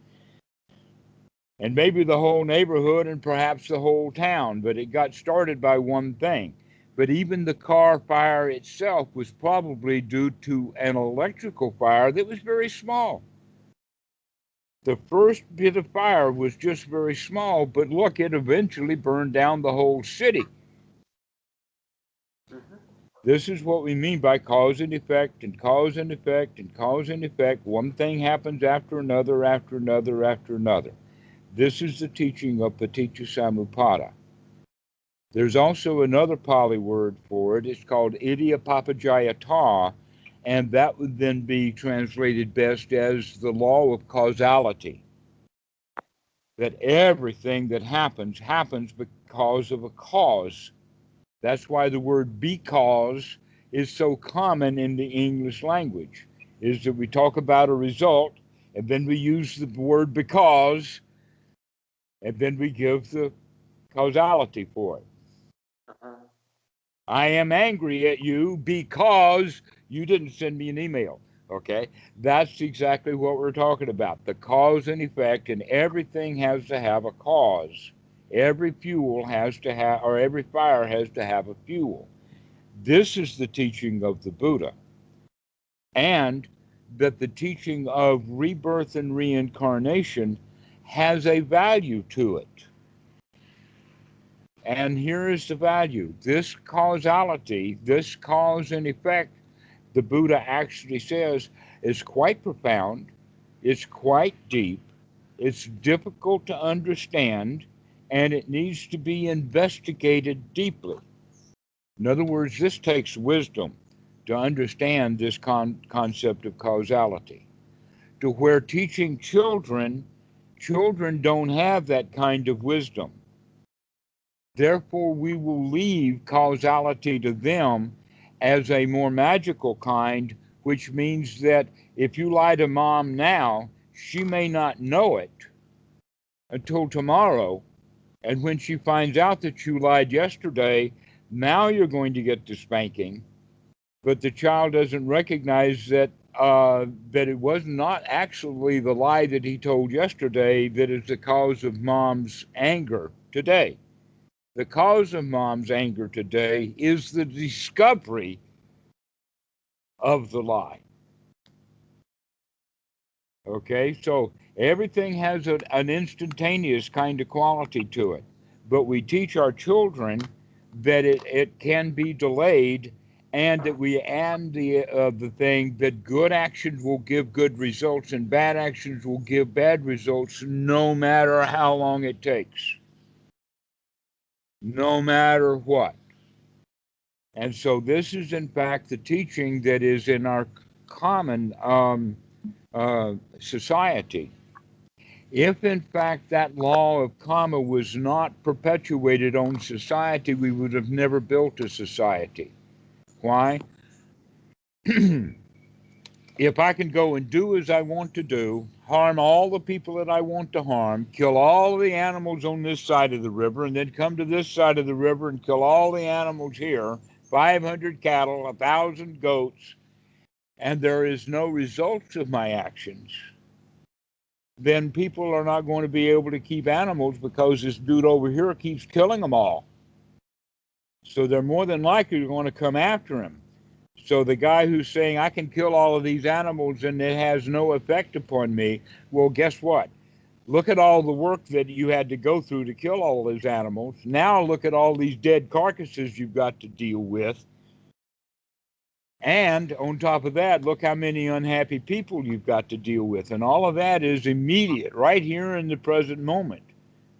And maybe the whole neighborhood and perhaps the whole town, but it got started by one thing. But even the car fire itself was probably due to an electrical fire that was very small. The first bit of fire was just very small, but look, it eventually burned down the whole city. This is what we mean by cause and effect, and cause and effect, and cause and effect. One thing happens after another, after another, after another. This is the teaching of Paticca Samuppada. There's also another Pali word for it. It's called Idiapapajayata, and that would then be translated best as the law of causality. That everything that happens because of a cause. That's why the word because is so common in the English language, is that we talk about a result, and then we use the word because, and then we give the causality for it. I am angry at you because you didn't send me an email. Okay, that's exactly what we're talking about. The cause and effect, and everything has to have a cause. Every fuel has to have, or every fire has to have a fuel. This is the teaching of the Buddha, and that the teaching of rebirth and reincarnation has a value to it. And here is the value. This causality, this cause and effect, the Buddha actually says, is quite profound, it's quite deep, it's difficult to understand, and it needs to be investigated deeply. In other words, this takes wisdom to understand this concept of causality. To where teaching children, children don't have that kind of wisdom. Therefore, we will leave causality to them as a more magical kind, which means that if you lie to mom now, she may not know it until tomorrow. And when she finds out that you lied yesterday, now you're going to get the spanking. But the child doesn't recognize that it was not actually the lie that he told yesterday that is the cause of mom's anger today. The cause of mom's anger today is the discovery of the lie. Okay, so everything has an instantaneous kind of quality to it. But we teach our children that it can be delayed, and that we add the thing that good actions will give good results and bad actions will give bad results no matter how long it takes, no matter what. And so this is, in fact, the teaching that is in our common society. If, in fact, that law of karma was not perpetuated on society, we would have never built a society. Why? If I can go and do as I want to do, harm all the people that I want to harm, kill all the animals on this side of the river, and then come to this side of the river and kill all the animals here, 500 cattle, 1,000 goats, and there is no results of my actions, then people are not going to be able to keep animals because this dude over here keeps killing them all. So they're more than likely going to come after him. So the guy who's saying, I can kill all of these animals and it has no effect upon me, well, guess what? Look at all the work that you had to go through to kill all those animals. Now look at all these dead carcasses you've got to deal with. And on top of that, look how many unhappy people you've got to deal with. And all of that is immediate, right here in the present moment,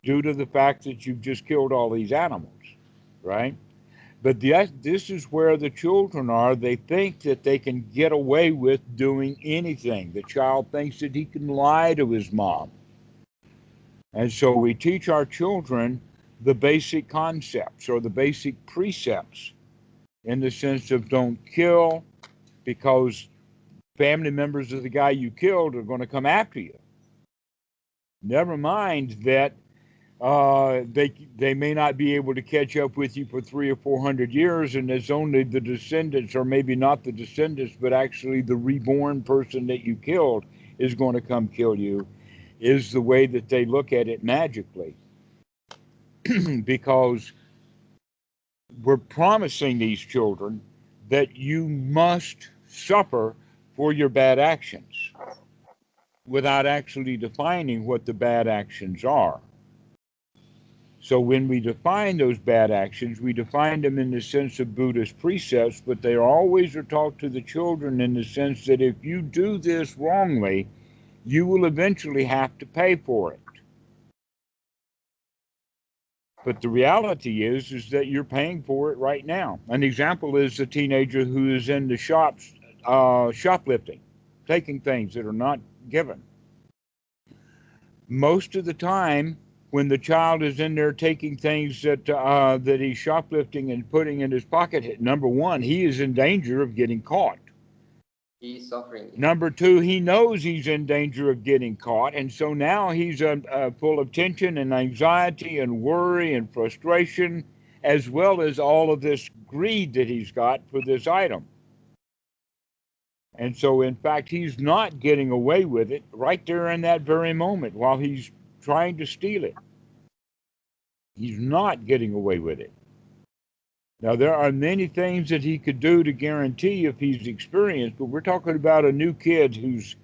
due to the fact that you've just killed all these animals, right? But this is where the children are. They think that they can get away with doing anything. The child thinks that he can lie to his mom. And so we teach our children the basic concepts or the basic precepts in the sense of don't kill, because family members of the guy you killed are going to come after you. Never mind that they may not be able to catch up with you for 300 or 400 years, and it's only the descendants, or maybe not the descendants, but actually the reborn person that you killed is going to come kill you, is the way that they look at it magically. Because we're promising these children that you must suffer for your bad actions without actually defining what the bad actions are. So when we define those bad actions, we define them in the sense of Buddhist precepts, but they always are taught to the children in the sense that if you do this wrongly, you will eventually have to pay for it. But the reality is that you're paying for it right now. An example is the teenager who is in the shops shoplifting, taking things that are not given. Most of the time, when the child is in there taking things that he's shoplifting and putting in his pocket, number one, he is in danger of getting caught. He's suffering. Number two, he knows he's in danger of getting caught, and so now he's full of tension and anxiety and worry and frustration, as well as all of this greed that he's got for this item. And so, in fact, he's not getting away with it right there in that very moment while he's trying to steal it. He's not getting away with it. Now, there are many things that he could do to guarantee if he's experienced, but we're talking about a new kid who's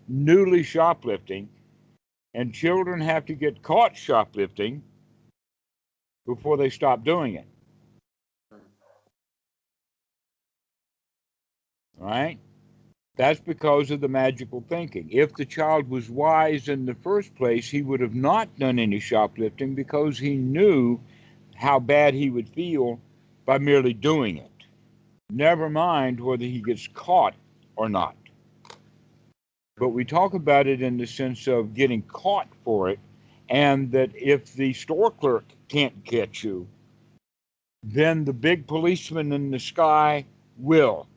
newly shoplifting, and children have to get caught shoplifting before they stop doing it. All right? That's because of the magical thinking. If the child was wise in the first place, he would have not done any shoplifting because he knew how bad he would feel by merely doing it. Never mind whether he gets caught or not. But we talk about it in the sense of getting caught for it, and that if the store clerk can't catch you, then the big policeman in the sky will.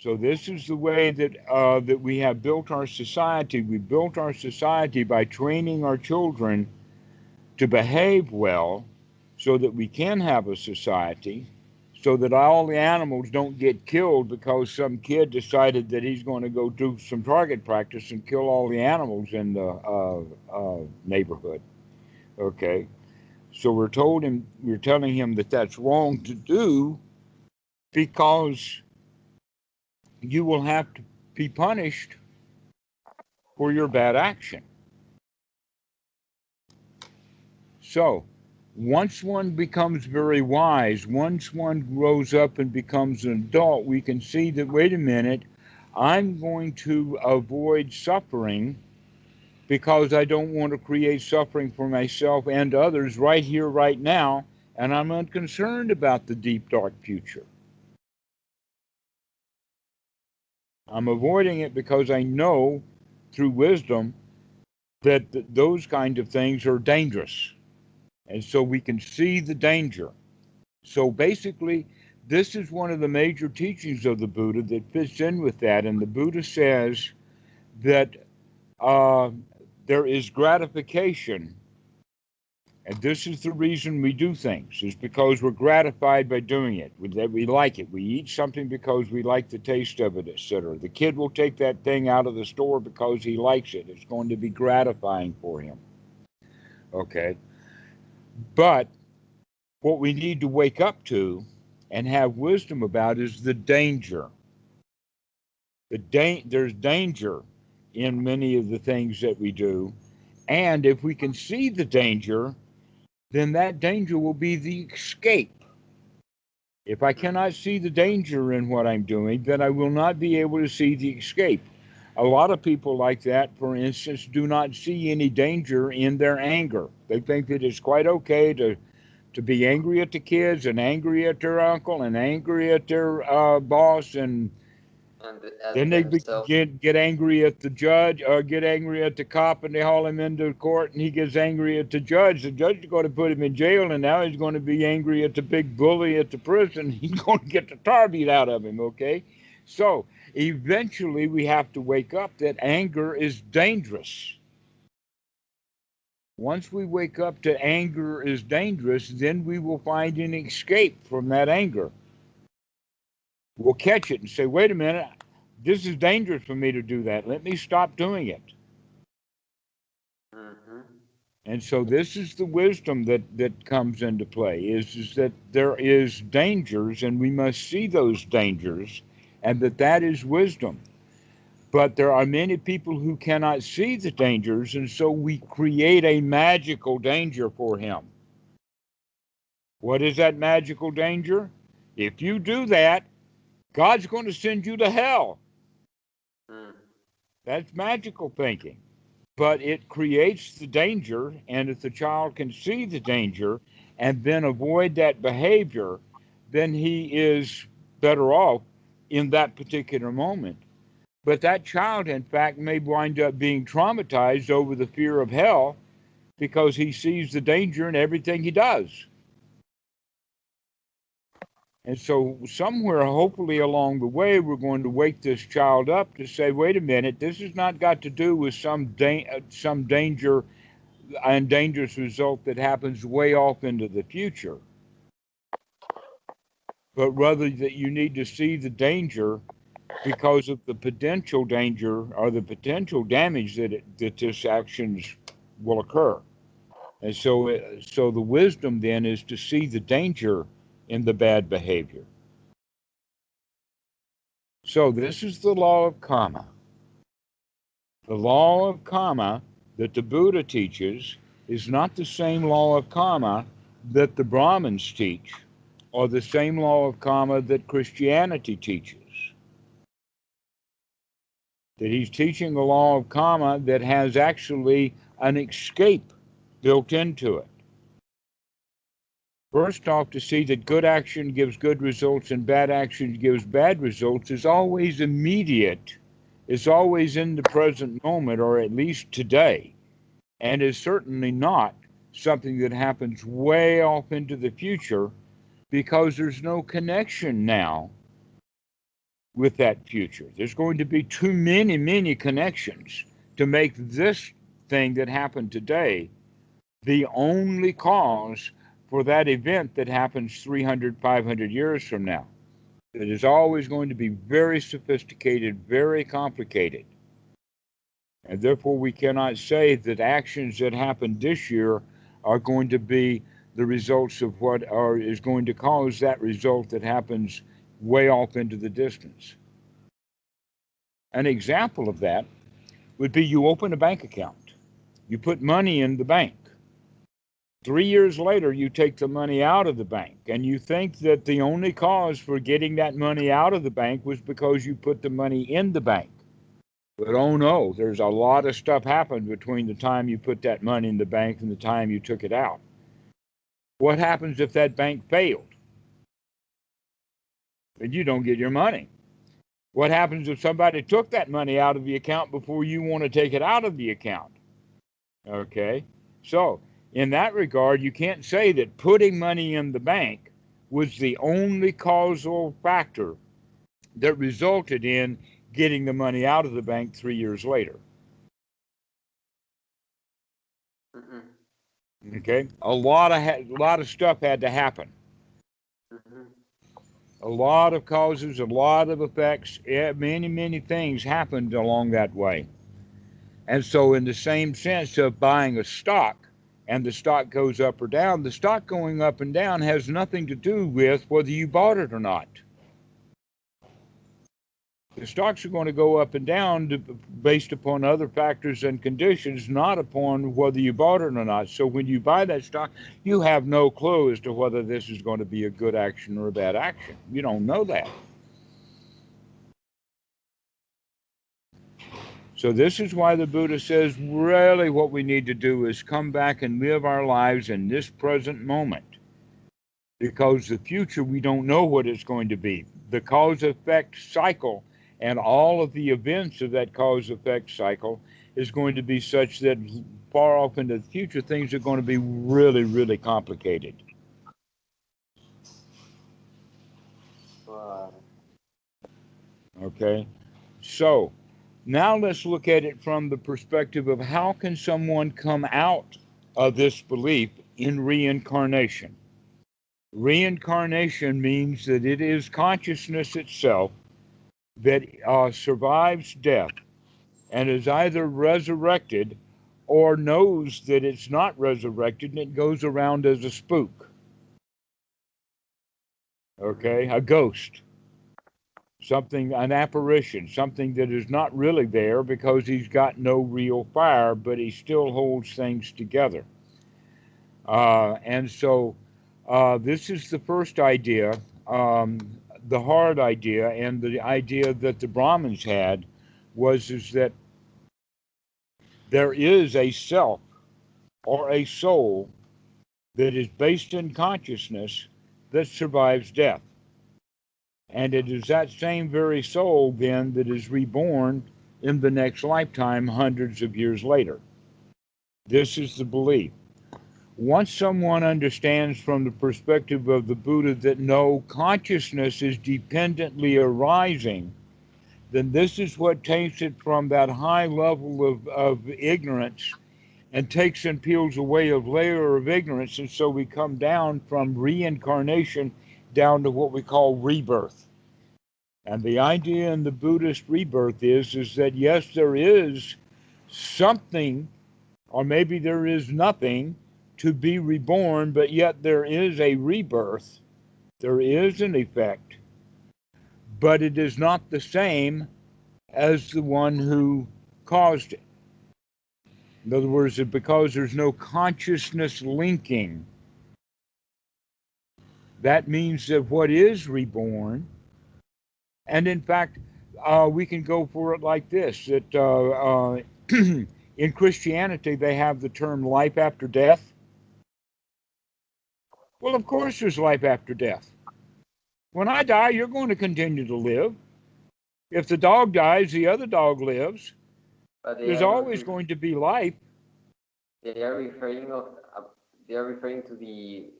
So this is the way that we have built our society. We built our society by training our children to behave well so that we can have a society, so that all the animals don't get killed because some kid decided that he's going to go do some target practice and kill all the animals in the neighborhood. Okay, so we're telling him that that's wrong to do because you will have to be punished for your bad action. So, once one becomes very wise, once one grows up and becomes an adult, we can see that, wait a minute, I'm going to avoid suffering because I don't want to create suffering for myself and others right here, right now, and I'm unconcerned about the deep, dark future. I'm avoiding it because I know through wisdom that those kind of things are dangerous. And so we can see the danger. So basically, this is one of the major teachings of the Buddha that fits in with that. And the Buddha says that uh, there is gratification. And this is the reason we do things, is because we're gratified by doing it, that we like it. We eat something because we like the taste of it, etc. The kid will take that thing out of the store because he likes it. It's going to be gratifying for him. Okay. But what we need to wake up to and have wisdom about is the danger. There's danger in many of the things that we do. And if we can see the danger, then that danger will be the escape. If I cannot see the danger in what I'm doing, then I will not be able to see the escape. A lot of people like that, for instance, do not see any danger in their anger. They think that it's quite okay to be angry at the kids and angry at their uncle and angry at their boss, and then at they themselves. get angry at the judge or get angry at the cop, and they haul him into court, and he gets angry at the judge. The judge is going to put him in jail, and now he's going to be angry at the big bully at the prison. He's going to get the tar beat out of him, okay? So eventually we have to wake up that anger is dangerous. Once we wake up to anger is dangerous, then we will find an escape from that anger. We'll catch it and say, wait a minute, this is dangerous for me to do that. Let me stop doing it. Mm-hmm. And so this is the wisdom that comes into play, is that there is dangers and we must see those dangers, and that is wisdom. But there are many people who cannot see the dangers, and so we create a magical danger for him. What is that magical danger? If you do that, God's going to send you to hell. Mm. That's magical thinking. But it creates the danger, and if the child can see the danger and then avoid that behavior, then he is better off in that particular moment. But that child, in fact, may wind up being traumatized over the fear of hell because he sees the danger in everything he does. And so, somewhere, hopefully along the way, we're going to wake this child up to say, wait a minute, this has not got to do with some danger and dangerous result that happens way off into the future. but rather that you need to see the danger because of the potential danger or the potential damage that this actions will occur. And so the wisdom then is to see the danger in the bad behavior. So this is the law of karma. The law of karma that the Buddha teaches is not the same law of karma that the Brahmins teach, or the same law of karma that Christianity teaches. That he's teaching a law of karma that has actually an escape built into it. First off, to see that good action gives good results and bad action gives bad results is always immediate, is always in the present moment, or at least today, and is certainly not something that happens way off into the future, because there's no connection now with that future. There's going to be too many connections to make this thing that happened today the only cause for that event that happens 300, 500 years from now. It is always going to be very sophisticated, very complicated. And therefore, we cannot say that actions that happen this year are going to be the results of what is going to cause that result that happens way off into the distance. An example of that would be you open a bank account. You put money in the bank. 3 years later, you take the money out of the bank, and you think that the only cause for getting that money out of the bank was because you put the money in the bank. But oh no, there's a lot of stuff happened between the time you put that money in the bank and the time you took it out. What happens if that bank failed? Then you don't get your money. What happens if somebody took that money out of the account before you want to take it out of the account? Okay, so in that regard, you can't say that putting money in the bank was the only causal factor that resulted in getting the money out of the bank 3 years later. Mm-hmm. Okay, a lot of stuff had to happen. Mm-hmm. A lot of causes, a lot of effects, many things happened along that way. And so, in the same sense of buying a stock, and the stock goes up or down, the stock going up and down has nothing to do with whether you bought it or not. The stocks are going to go up and down based upon other factors and conditions, not upon whether you bought it or not. So when you buy that stock, you have no clue as to whether this is going to be a good action or a bad action. You don't know that. So this is why the Buddha says, really what we need to do is come back and live our lives in this present moment. Because the future, we don't know what it's going to be. The cause-effect cycle and all of the events of that cause-effect cycle is going to be such that far off into the future, things are going to be really complicated. Okay? So, now let's look at it from the perspective of how can someone come out of this belief in reincarnation. Reincarnation means that it is consciousness itself that survives death and is either resurrected or knows that it's not resurrected and it goes around as a spook. Okay, a ghost. Something, an apparition, something that is not really there because he's got no real fire, but he still holds things together. And so this is the first idea, the hard idea, and the idea that the Brahmins had is that there is a self or a soul that is based in consciousness that survives death. And it is that same very soul then that is reborn in the next lifetime hundreds of years later. This is the belief. Once someone understands from the perspective of the Buddha that no, consciousness is dependently arising, then this is what takes it from that high level of ignorance and takes and peels away a layer of ignorance. And so we come down from reincarnation down to what we call rebirth. And the idea in the Buddhist rebirth is that yes, there is something, or maybe there is nothing to be reborn, but yet there is a rebirth. There is an effect, but it is not the same as the one who caused it. In other words, because there's no consciousness linking, that means that what is reborn, and in fact, we can go for it like this, that in Christianity, they have the term life after death. Well, of course, there's life after death. When I die, you're going to continue to live. If the dog dies, the other dog lives. But There's always going to be life. They are referring they are referring to the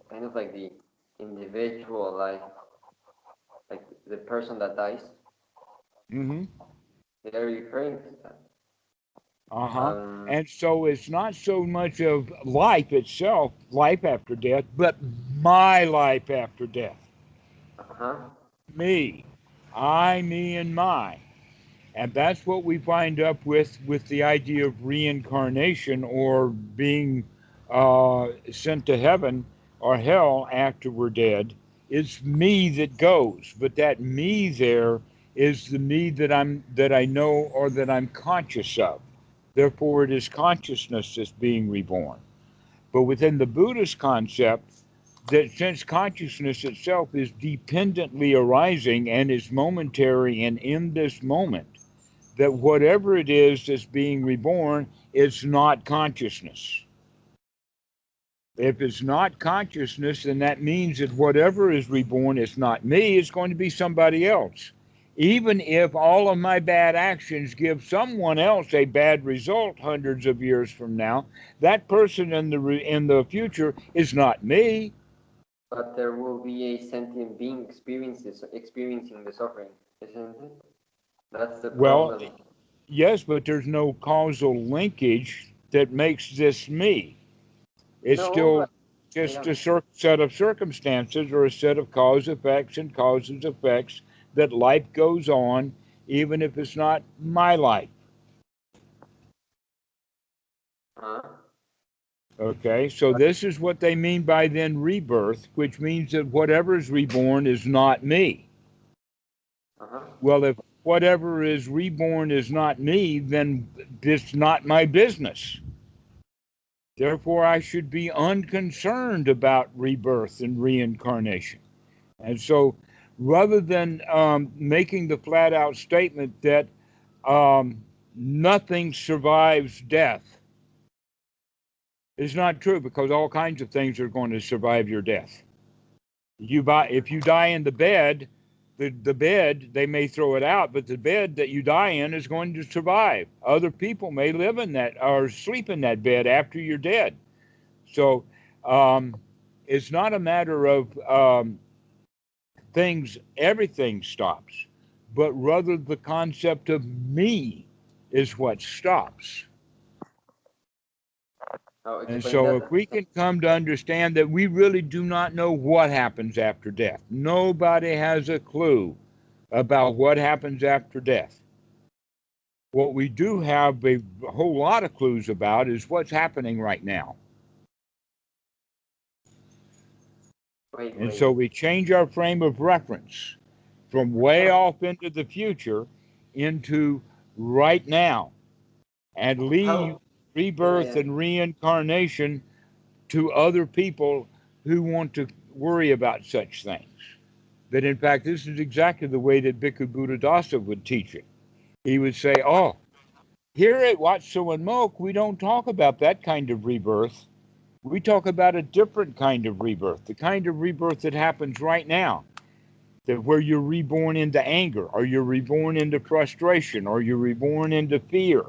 kind of like the individual life, like the person that dies. Mm-hmm. They are referring to that. Uh-huh. And so it's not so much of life itself, life after death, but my life after death. Uh-huh. Me. I, me, and my. And that's what we wind up with the idea of reincarnation, or being sent to heaven or hell after we're dead. It's me that goes, but that me there is the me that I know, or that I'm conscious of. Therefore, it is consciousness that's being reborn. But within the Buddhist concept, that since consciousness itself is dependently arising and is momentary and in this moment, that whatever it is that's being reborn is not consciousness. If it's not consciousness, then that means that whatever is reborn is not me, it's going to be somebody else. Even if all of my bad actions give someone else a bad result hundreds of years from now, that person in the future is not me. But there will be a sentient being experiencing the suffering, isn't it? That's the Well, problem. yes, but there's no causal linkage that makes this me. It's No, still but just yeah. a set of circumstances, or a set of cause effects and causes effects, that life goes on even if it's not my life. Huh? Okay, so this is what they mean by then rebirth, which means that whatever is reborn is not me. Uh-huh. Well, if whatever is reborn is not me, then it's not my business. Therefore, I should be unconcerned about rebirth and reincarnation. And so, rather than making the flat out statement that nothing survives death, is not true, because all kinds of things are going to survive your death. If you die in the bed, the bed, they may throw it out, but the bed that you die in is going to survive. Other people may live in that or sleep in that bed after you're dead. So it's not a matter of everything stops, but rather the concept of me is what stops. Oh, And explain so, that. if we can come to understand that we really do not know what happens after death, nobody has a clue about what happens after death. What we do have a whole lot of clues about is what's happening right now. And Wait. so, we change our frame of reference from way off into the future into right now, and leave How? rebirth Yeah. and reincarnation to other people who want to worry about such things. That in fact, this is exactly the way that Bhikkhu Buddhadasa would teach it. He would say, "Oh, here at Wat Suan Mok, we don't talk about that kind of rebirth. We talk about a different kind of rebirth, the kind of rebirth that happens right now, that where you're reborn into anger, or you're reborn into frustration, or you're reborn into fear,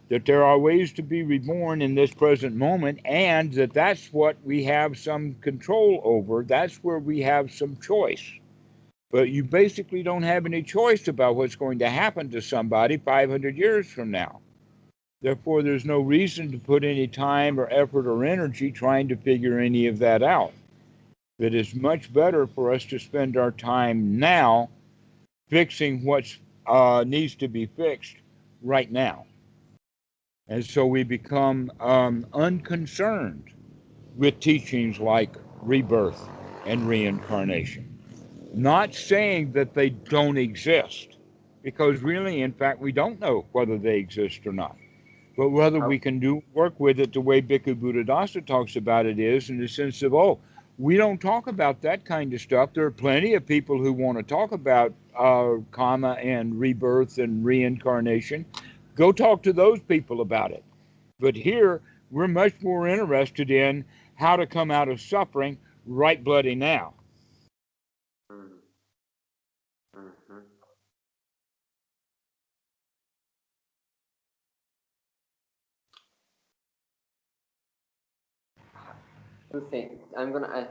that there are ways to be reborn in this present moment, and that's what we have some control over. That's where we have some choice. But you basically don't have any choice about what's going to happen to somebody 500 years from now. Therefore, there's no reason to put any time or effort or energy trying to figure any of that out. that it's much better for us to spend our time now fixing what needs to be fixed right now. And so we become unconcerned with teachings like rebirth and reincarnation. Not saying that they don't exist, because really, in fact, we don't know whether they exist or not. But whether How we can do work with it the way Bhikkhu Buddhadasa talks about it is in the sense of, oh, we don't talk about that kind of stuff. There are plenty of people who want to talk about karma and rebirth and reincarnation. Go talk to those people about it. But here, we're much more interested in how to come out of suffering right bloody now. mm, mhm. You think I'm gonna?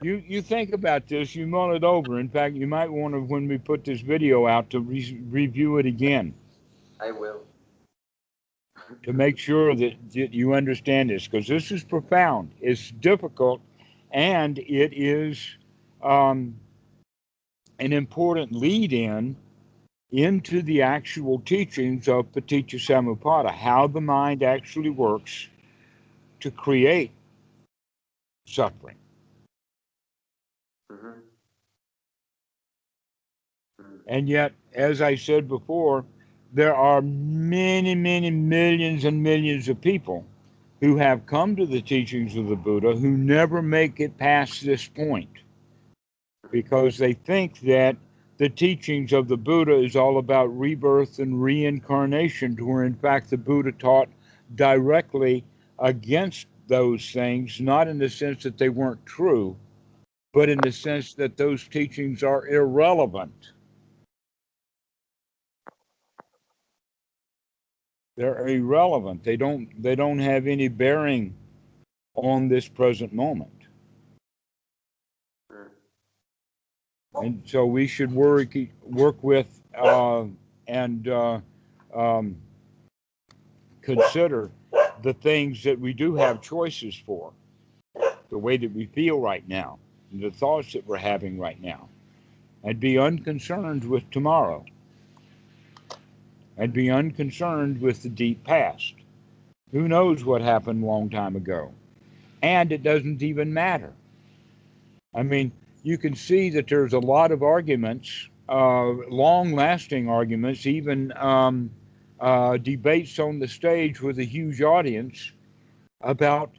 You think about this, you mull it over. In fact, you might want to, when we put this video out, to review it again I will. to make sure that you understand this, because this is profound. It's difficult, and it is um, an important lead-in into the actual teachings of Paticca Samuppada, how the mind actually works to create suffering. Mhm. And yet, as I said before, there are many, many millions and millions of people who have come to the teachings of the Buddha who never make it past this point because they think that the teachings of the Buddha is all about rebirth and reincarnation, where in fact the Buddha taught directly against those things, not in the sense that they weren't true, but in the sense that those teachings are irrelevant. They're irrelevant. They don't have any bearing on this present moment. Mm. And so we should work with and um, consider the things that we do have choices for, the way that we feel right now, and the thoughts that we're having right now, and be unconcerned with tomorrow, and be unconcerned with the deep past. Who knows what happened a long time ago? And it doesn't even matter. I mean, you can see that there's a lot of arguments, long-lasting arguments, even debates on the stage with a huge audience about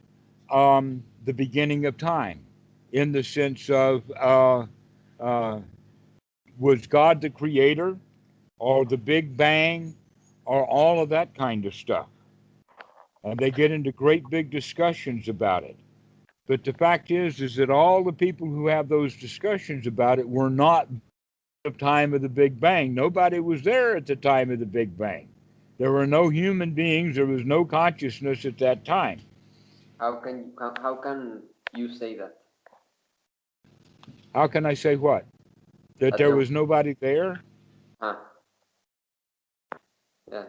the beginning of time, in the sense of uh, was God the creator, or the Big Bang, or all of that kind of stuff. And they get into great big discussions about it. But the fact is that all the people who have those discussions about it were not at the time of the Big Bang. Nobody was there at the time of the Big Bang. There were no human beings. There was no consciousness at that time. How can you say that? How can I say what? That That there there? was nobody there? Huh? Yeah.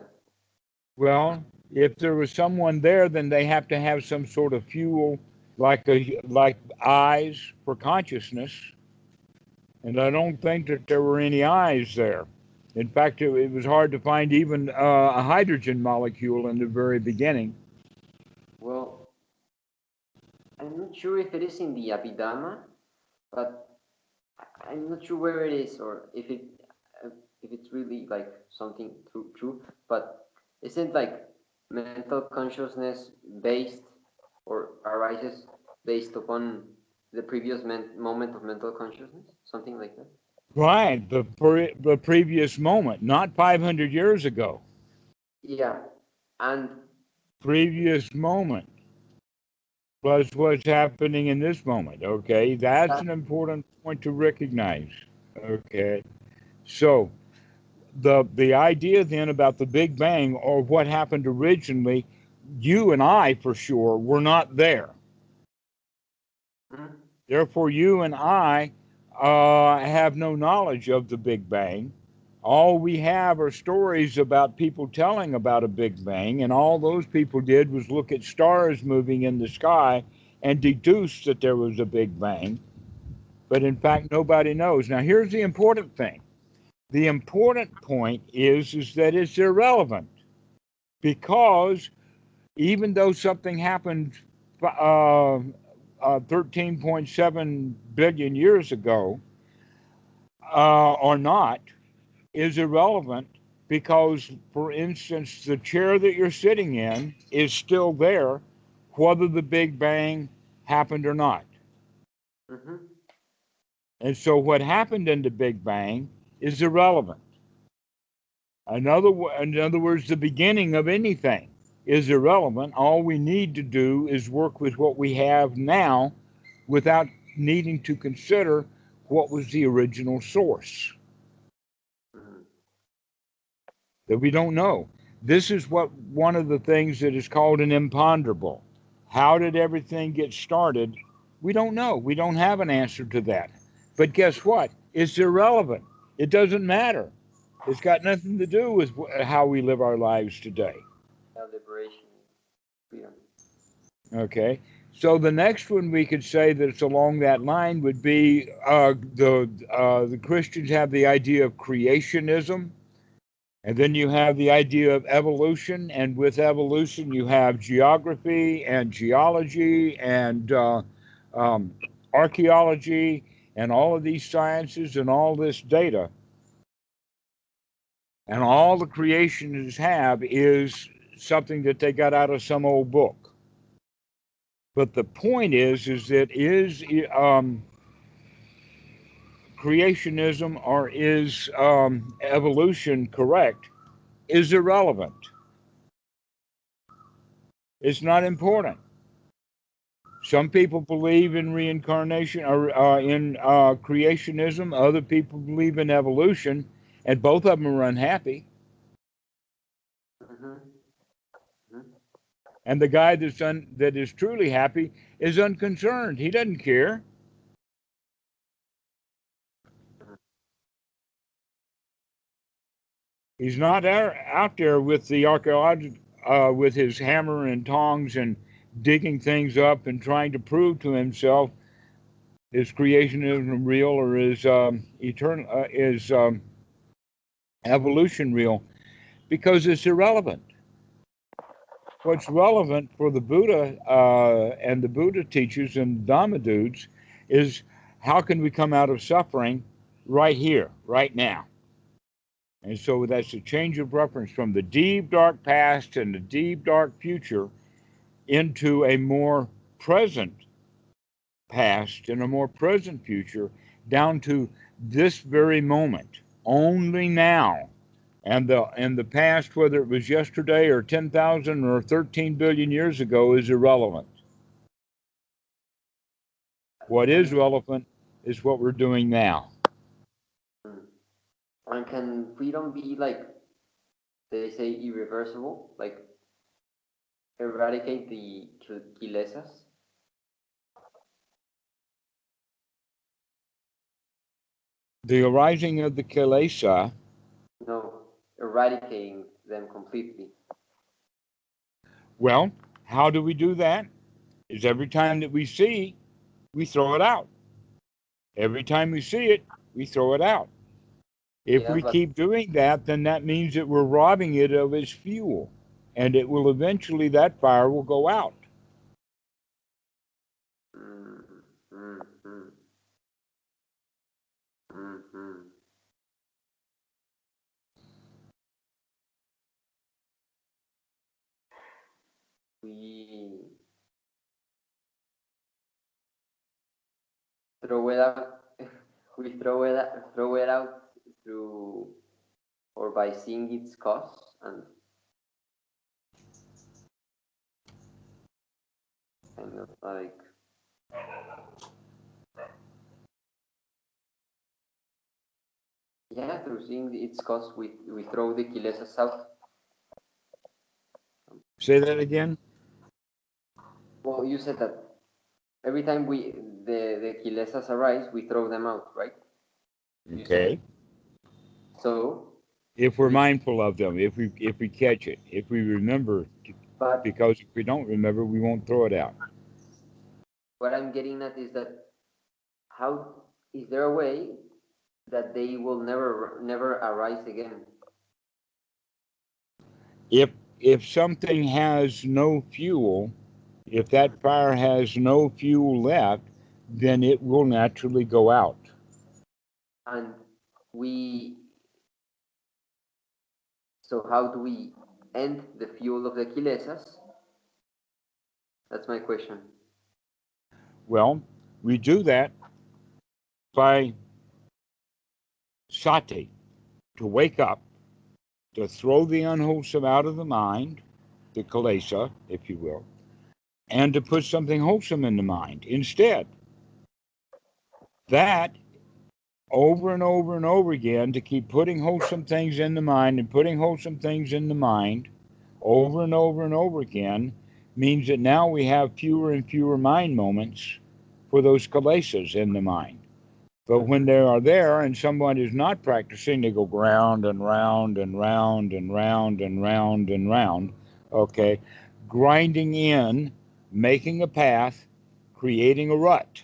Well, if there was someone there, then they have to have some sort of fuel, like eyes for consciousness. And I don't think that there were any eyes there. In fact, it was hard to find even a hydrogen molecule in the very beginning. Well, I'm not sure if it is in the Abhidhamma, but I'm not sure where it is or if it's really like something true. But isn't like mental consciousness based or arises based upon the previous moment of mental consciousness, something like that? Right, the previous moment, not 500 years ago. Yeah, and Previous moment plus what's happening in this moment. Okay, that's that an important point to recognize. Okay, so the idea then about the Big Bang or what happened originally, you and I for sure were not there. Mhm. Therefore, you and I have no knowledge of the Big Bang. All we have are stories about people telling about a Big Bang, and all those people did was look at stars moving in the sky and deduce that there was a Big Bang, but in fact, nobody knows. Now, here's the important thing. The important point is that it's irrelevant, because even though something happened 13.7 billion years ago, or not, is irrelevant, because, for instance, the chair that you're sitting in is still there, whether the Big Bang happened or not. Mm-hmm. And so what happened in the Big Bang is irrelevant. In other words, the beginning of anything is irrelevant. All we need to do is work with what we have now without needing to consider what was the original source that we don't know. This is one of the things that is called an imponderable. How did everything get started? We don't know. We don't have an answer to that. But guess what? It's irrelevant. It doesn't matter. It's got nothing to do with how we live our lives today. Liberation, freedom. Okay. So the next one we could say that it's along that line would be the Christians have the idea of creationism, and then you have the idea of evolution, and with evolution you have geography and geology and archaeology and all of these sciences and all this data. And all the creationists have is something that they got out of some old book. But the point is that creationism or is evolution correct is irrelevant. It's not important. Some people believe in reincarnation or in creationism. Other people believe in evolution, and both of them are unhappy. Mm-hmm. Mm-hmm. And the guy that is truly happy is unconcerned. He doesn't care. He's not out there with the archaeological, with his hammer and tongs and digging things up and trying to prove to himself is creationism real or is evolution real, because it's irrelevant. What's relevant for the Buddha and the Buddha teachers and Dhamma dudes is how can we come out of suffering right here, right now. And so that's a change of reference from the deep, dark past and the deep, dark future into a more present past and a more present future down to this very moment, only now. And the past, whether it was yesterday or 10,000 or 13 billion years ago, is irrelevant. What is relevant is what we're doing now. And can freedom be, like they say, irreversible? Like eradicate the kilesas? The arising of the kilesa. No, eradicating them completely. Well, how do we do that? Is every time that we see, we throw it out. Every time we see it, we throw it out. If we keep doing that, then that means that we're robbing it of its fuel, and it will eventually, that fire will go out. Mm-hmm. Mm-hmm. We throw it out. We throw it out through or by seeing its cause and kind of like through seeing its cause we throw the kilesas out. Say that again. Well, you said that every time the kilesas arise, we throw them out, right? Okay. So if we're mindful of them, if we catch it, if we remember, because if we don't remember, we won't throw it out. what I'm getting at is that how is there a way that they will never arise again? If something has no fuel, if that fire has no fuel left, then it will naturally go out. And we, so how do we end the fuel of the kilesas? That's my question. Well, we do that by sati, to wake up, to throw the unwholesome out of the mind, the kilesa, if you will, and to put something wholesome in the mind instead. That over and over and over again, to keep putting wholesome things in the mind and putting wholesome things in the mind over and over and over again, means that now we have fewer and fewer mind moments for those kilesas in the mind. But when they are there and someone is not practicing, they go round and round and round and round and round and round, okay, grinding in, making a path, creating a rut.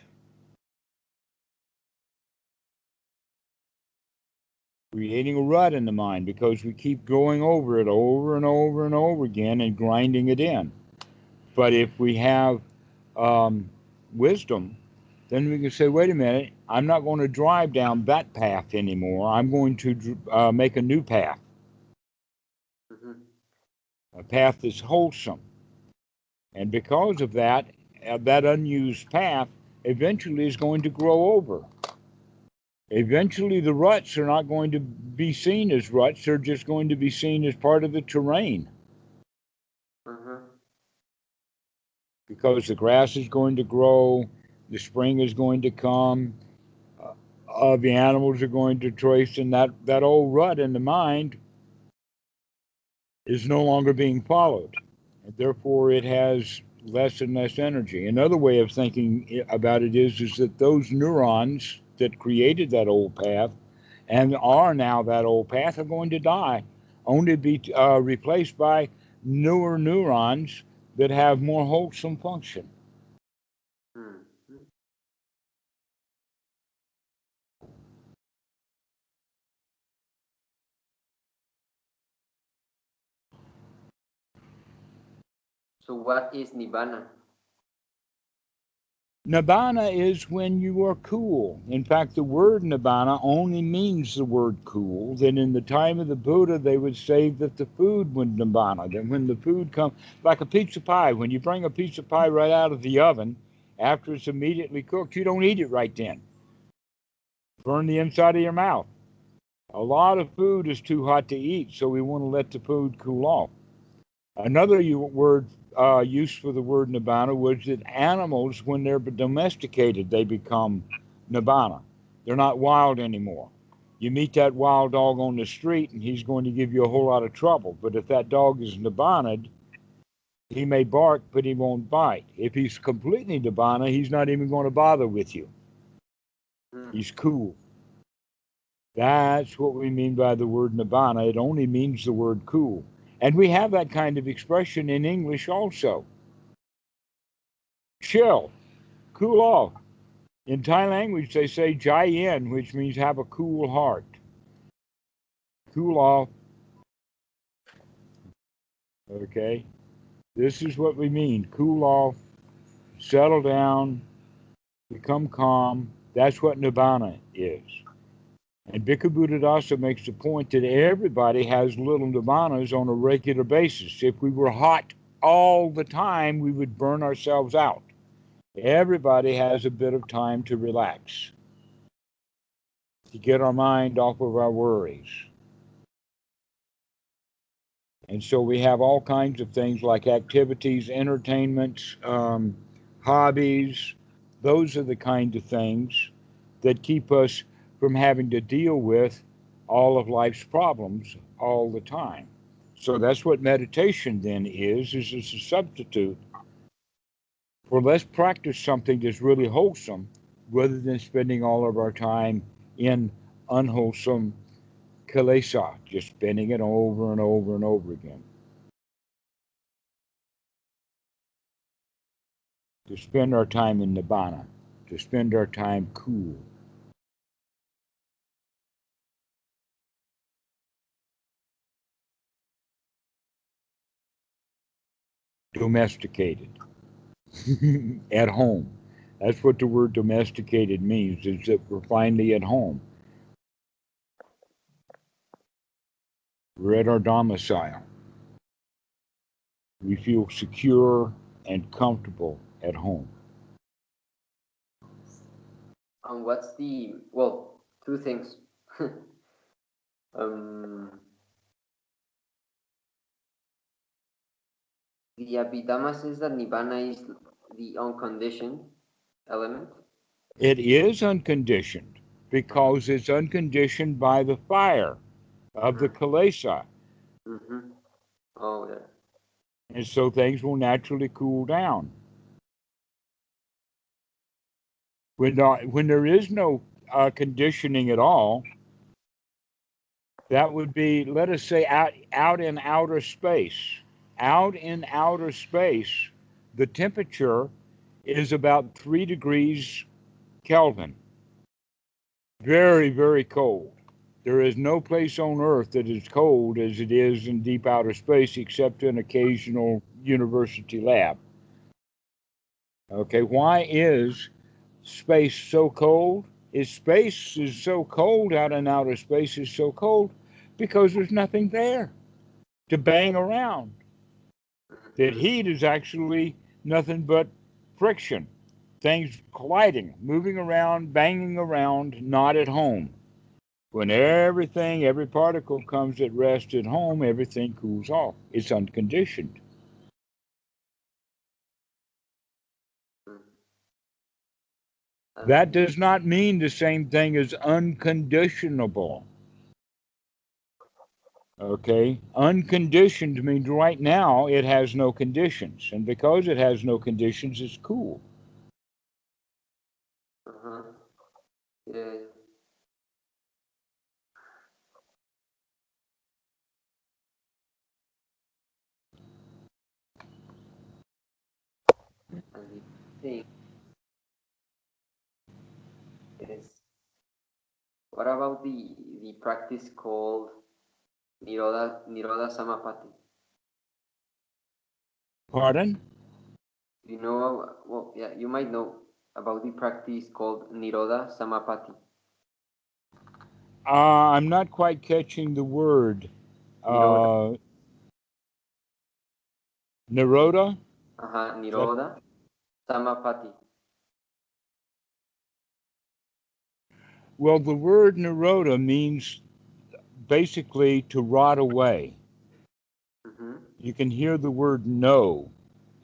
Creating a rut in the mind because we keep going over it over and over and over again and grinding it in. But if we have wisdom, then we can say, wait a minute, I'm not going to drive down that path anymore. I'm going to make a new path, a path that's wholesome. And because of that, that unused path eventually is going to grow over. Eventually, the ruts are not going to be seen as ruts, they're just going to be seen as part of the terrain. Because the grass is going to grow, the spring is going to come, the animals are going to trace, and that old rut in the mind is no longer being followed. And therefore, it has less and less energy. Another way of thinking about it is that those neurons that created that old path and are now that old path are going to die, only to be replaced by newer neurons that have more wholesome function. So what is Nibbana? Nibbana is when you are cool. In fact, the word Nibbana only means the word cool. Then in the time of the Buddha, they would say that the food would Nibbana. That when the food comes, like a pizza pie, when you bring a pizza pie right out of the oven, after it's immediately cooked, you don't eat it right then. Burn the inside of your mouth. A lot of food is too hot to eat, so we want to let the food cool off. Another word use for the word nibbana was that animals, when they're domesticated, they become nibbana. They're not wild anymore. You meet that wild dog on the street, and he's going to give you a whole lot of trouble. But if that dog is nibbana, he may bark, but he won't bite. If he's completely nibbana, he's not even going to bother with you. He's cool. That's what we mean by the word nibbana. It only means the word cool. And we have that kind of expression in English also. Chill, cool off. In Thai language, they say jai yen, which means have a cool heart. Cool off. Okay? This is what we mean. Cool off, settle down, become calm. That's what nibbana is. And Bhikkhu Buddhadasa makes the point that everybody has little nibbanas on a regular basis. If we were hot all the time, we would burn ourselves out. Everybody has a bit of time to relax, to get our mind off of our worries. And so we have all kinds of things like activities, entertainments, hobbies. Those are the kind of things that keep us from having to deal with all of life's problems all the time. So that's what meditation then is it's a substitute for let's practice something that's really wholesome rather than spending all of our time in unwholesome kilesa, just spending it over and over and over again. to spend our time in Nibbana, to spend our time cool. Domesticated. At home. That's what the word domesticated means, is that we're finally at home. We're at our domicile. We feel secure and comfortable at home. And what's the, well, two things. The Abhidhamma says that Nibbana is the unconditioned element. It is unconditioned because it's unconditioned by the fire of the kilesa. Mm-hmm. Oh, yeah. And so things will naturally cool down. When there is no conditioning at all, that would be, let us say, out in outer space. Out in outer space, the temperature is about 3 degrees Kelvin. Very, very cold. There is no place on Earth that is cold as it is in deep outer space, except an occasional university lab. Okay, why is space so cold? Space is so cold, out in outer space is so cold because there's nothing there to bang around. That heat is actually nothing but friction, things colliding, moving around, banging around, not at home. When every particle comes at rest at home, everything cools off. It's unconditioned. That does not mean the same thing as unconditionable. Okay? Unconditioned means right now it has no conditions. And because it has no conditions, it's cool. Uh-huh. Yeah. And the thing is, what about the practice called Nirodha Samapatti? Pardon? You know, well, yeah, you might know about the practice called Nirodha Samapatti. I'm not quite catching the word. Nirodha. Naroda? That, Nirodha Samapatti. well, the word Naroda means basically to rot away. Mm-hmm. You can hear the word no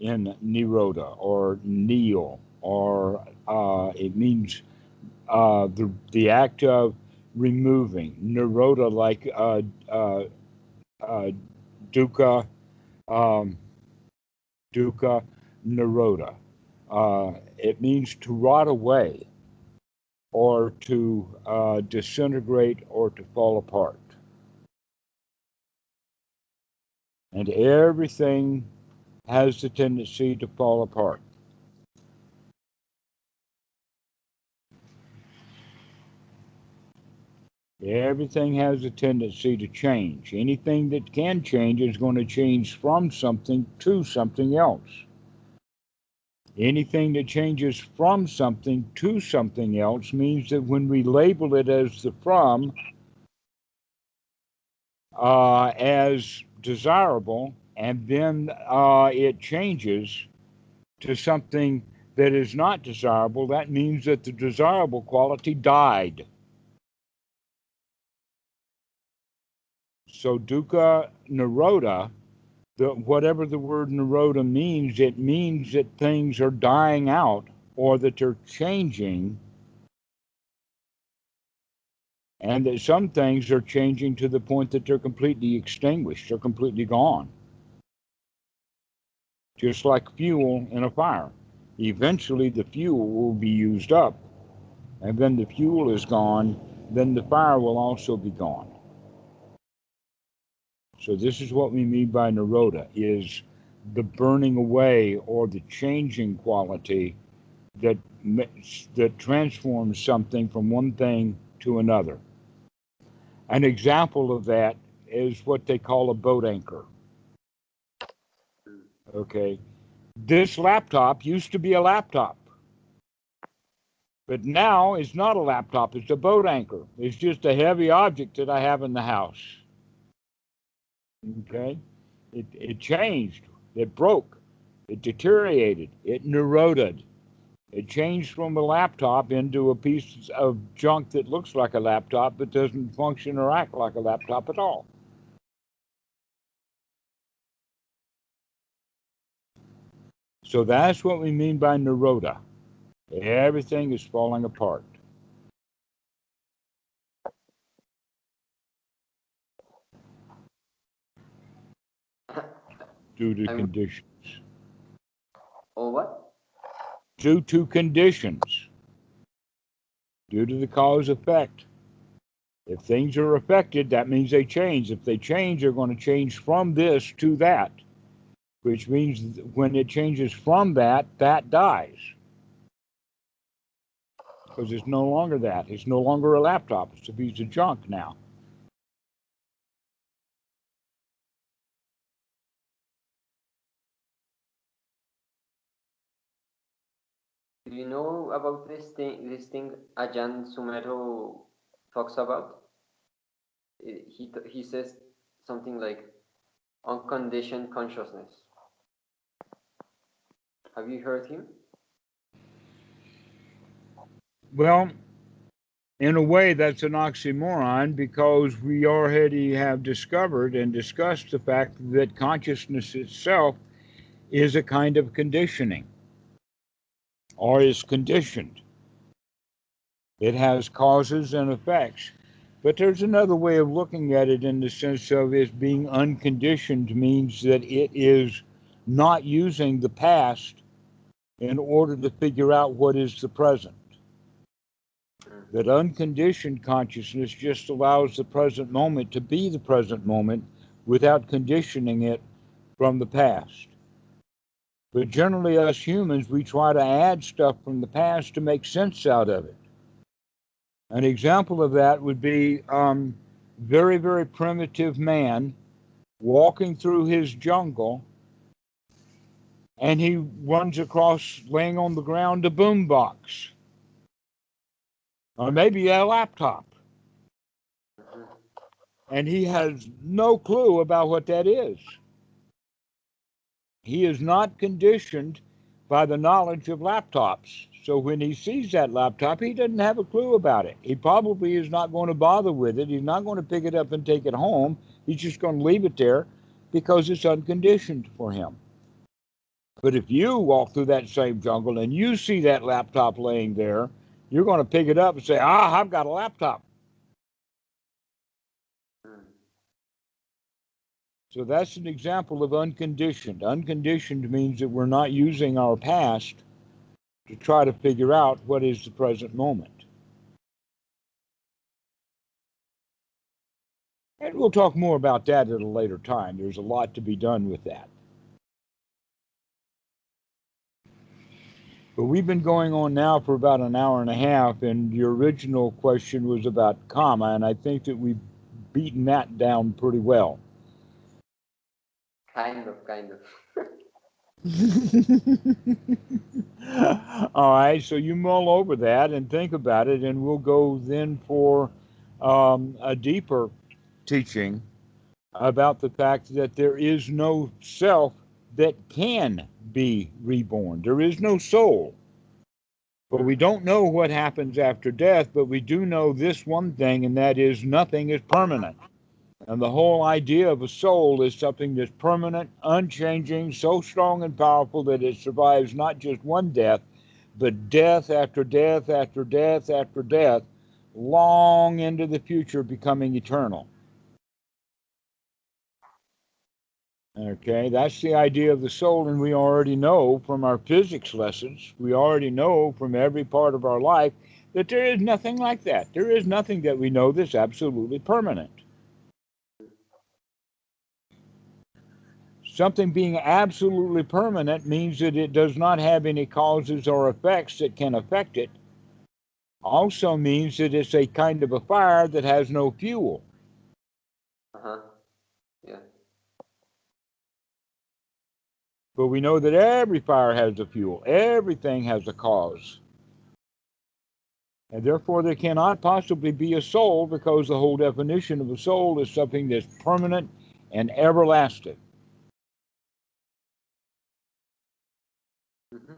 in Niroda or kneel, or it means the act of removing. Niroda, like dukkha, um, dukkha, Niroda. It means to rot away, or to disintegrate, or to fall apart. And everything has the tendency to fall apart. Everything has a tendency to change. Anything that can change is going to change from something to something else. Anything that changes from something to something else means that when we label it as the from, as desirable, and then it changes to something that is not desirable, that means that the desirable quality died. So dukkha nirodha, whatever the word Naroda means, it means that things are dying out or that they're changing, and that some things are changing to the point that they're completely extinguished, they're completely gone. Just like fuel in a fire. Eventually, the fuel will be used up, and then the fuel is gone, then the fire will also be gone. So this is what we mean by Naroda, is the burning away or the changing quality that that transforms something from one thing to another. An example of that is what they call a boat anchor. Okay, this laptop used to be a laptop, but now it's not a laptop, it's a boat anchor. It's just a heavy object that I have in the house. Okay, it changed, it broke, it deteriorated, it eroded. It changed from a laptop into a piece of junk that looks like a laptop but doesn't function or act like a laptop at all. So that's what we mean by Naroda. Everything is falling apart due to I'm conditions. oh what? Due to conditions, due to the cause effect. If things are affected, that means they change. If they change, they're going to change from this to that, which means when it changes from that, that dies. Because it's no longer that. It's no longer a laptop. It's a piece of junk now. Do you know about this thing Ajahn Sumero talks about? He says something like unconditioned consciousness. Have you heard him? Well, in a way, that's an oxymoron because we already have discovered and discussed the fact that consciousness itself is a kind of conditioning or is conditioned. It has causes and effects. But there's another way of looking at it in the sense of it being unconditioned means that it is not using the past in order to figure out what is the present. That unconditioned consciousness just allows the present moment to be the present moment without conditioning it from the past. But generally, us humans, we try to add stuff from the past to make sense out of it. An example of that would be very, very primitive man walking through his jungle, and he runs across, laying on the ground, a boombox, or maybe a laptop. And he has no clue about what that is. He is not conditioned by the knowledge of laptops. So when he sees that laptop, he doesn't have a clue about it. He probably is not going to bother with it. He's not going to pick it up and take it home. He's just going to leave it there because it's unconditioned for him. But if you walk through that same jungle and you see that laptop laying there, you're going to pick it up and say, I've got a laptop. So that's an example of unconditioned. Unconditioned means that we're not using our past to try to figure out what is the present moment. And we'll talk more about that at a later time. There's a lot to be done with that. But we've been going on now for about an hour and a half, and your original question was about karma, and I think that we've beaten that down pretty well. Kind of. All right, so you mull over that and think about it, and we'll go then for a deeper teaching about the fact that there is no self that can be reborn. There is no soul. But we don't know what happens after death, but we do know this one thing, and that is nothing is permanent. And the whole idea of a soul is something that's permanent, unchanging, so strong and powerful that it survives not just one death, but death after death after death after death, long into the future, becoming eternal. Okay, that's the idea of the soul, and we already know from our physics lessons, we already know from every part of our life that there is nothing like that. There is nothing that we know that's absolutely permanent. Something being absolutely permanent means that it does not have any causes or effects that can affect it. Also means that it's a kind of a fire that has no fuel. Uh-huh. Yeah. But we know that every fire has a fuel. Everything has a cause. And therefore there cannot possibly be a soul, because the whole definition of a soul is something that's permanent and everlasting. Mm-hmm.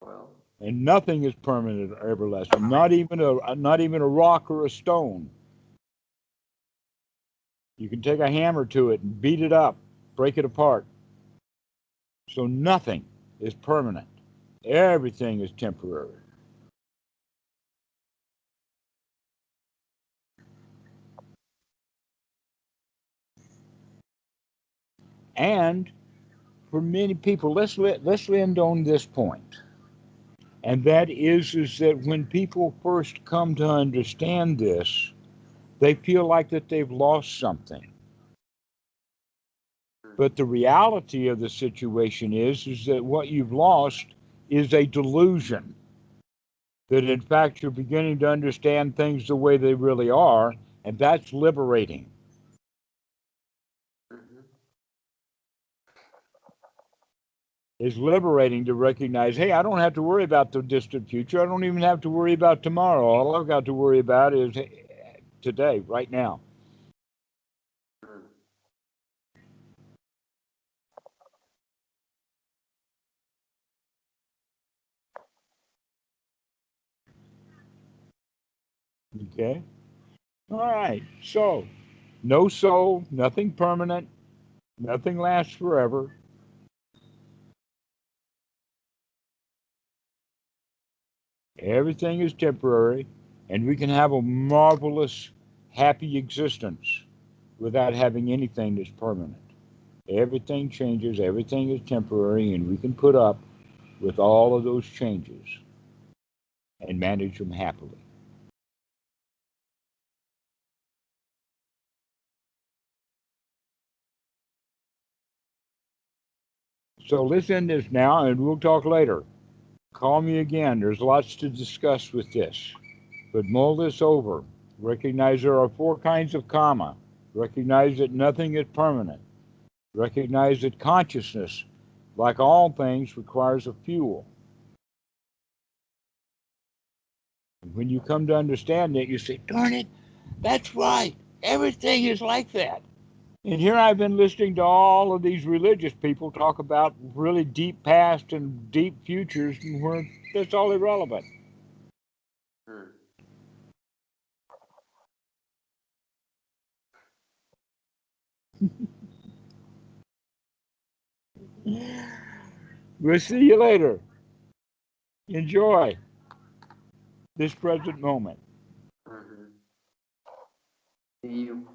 Well. And nothing is permanent or everlasting. Not even a rock or a stone. You can take a hammer to it and beat it up, break it apart. So nothing is permanent. Everything is temporary. And for many people, let's end on this point. And that is that when people first come to understand this, they feel like that they've lost something. But the reality of the situation is that what you've lost is a delusion. That in fact you're beginning to understand things the way they really are, and that's liberating. Mm-hmm. It's liberating to recognize, hey, I don't have to worry about the distant future. I don't even have to worry about tomorrow. All I've got to worry about is today, right now. Okay? All right. So, no soul, nothing permanent, nothing lasts forever. Everything is temporary, and we can have a marvelous, happy existence without having anything that's permanent. Everything changes, everything is temporary, and we can put up with all of those changes and manage them happily. So let's end this now, and we'll talk later. Call me again. There's lots to discuss with this. But mull this over. Recognize there are four kinds of karma. Recognize that nothing is permanent. Recognize that consciousness, like all things, requires a fuel. And when you come to understand it, you say, darn it, that's right. Everything is like that. And here I've been listening to all of these religious people talk about really deep past and deep futures, and where that's all irrelevant. We'll see you later. Enjoy this present moment. Mm-hmm. See you.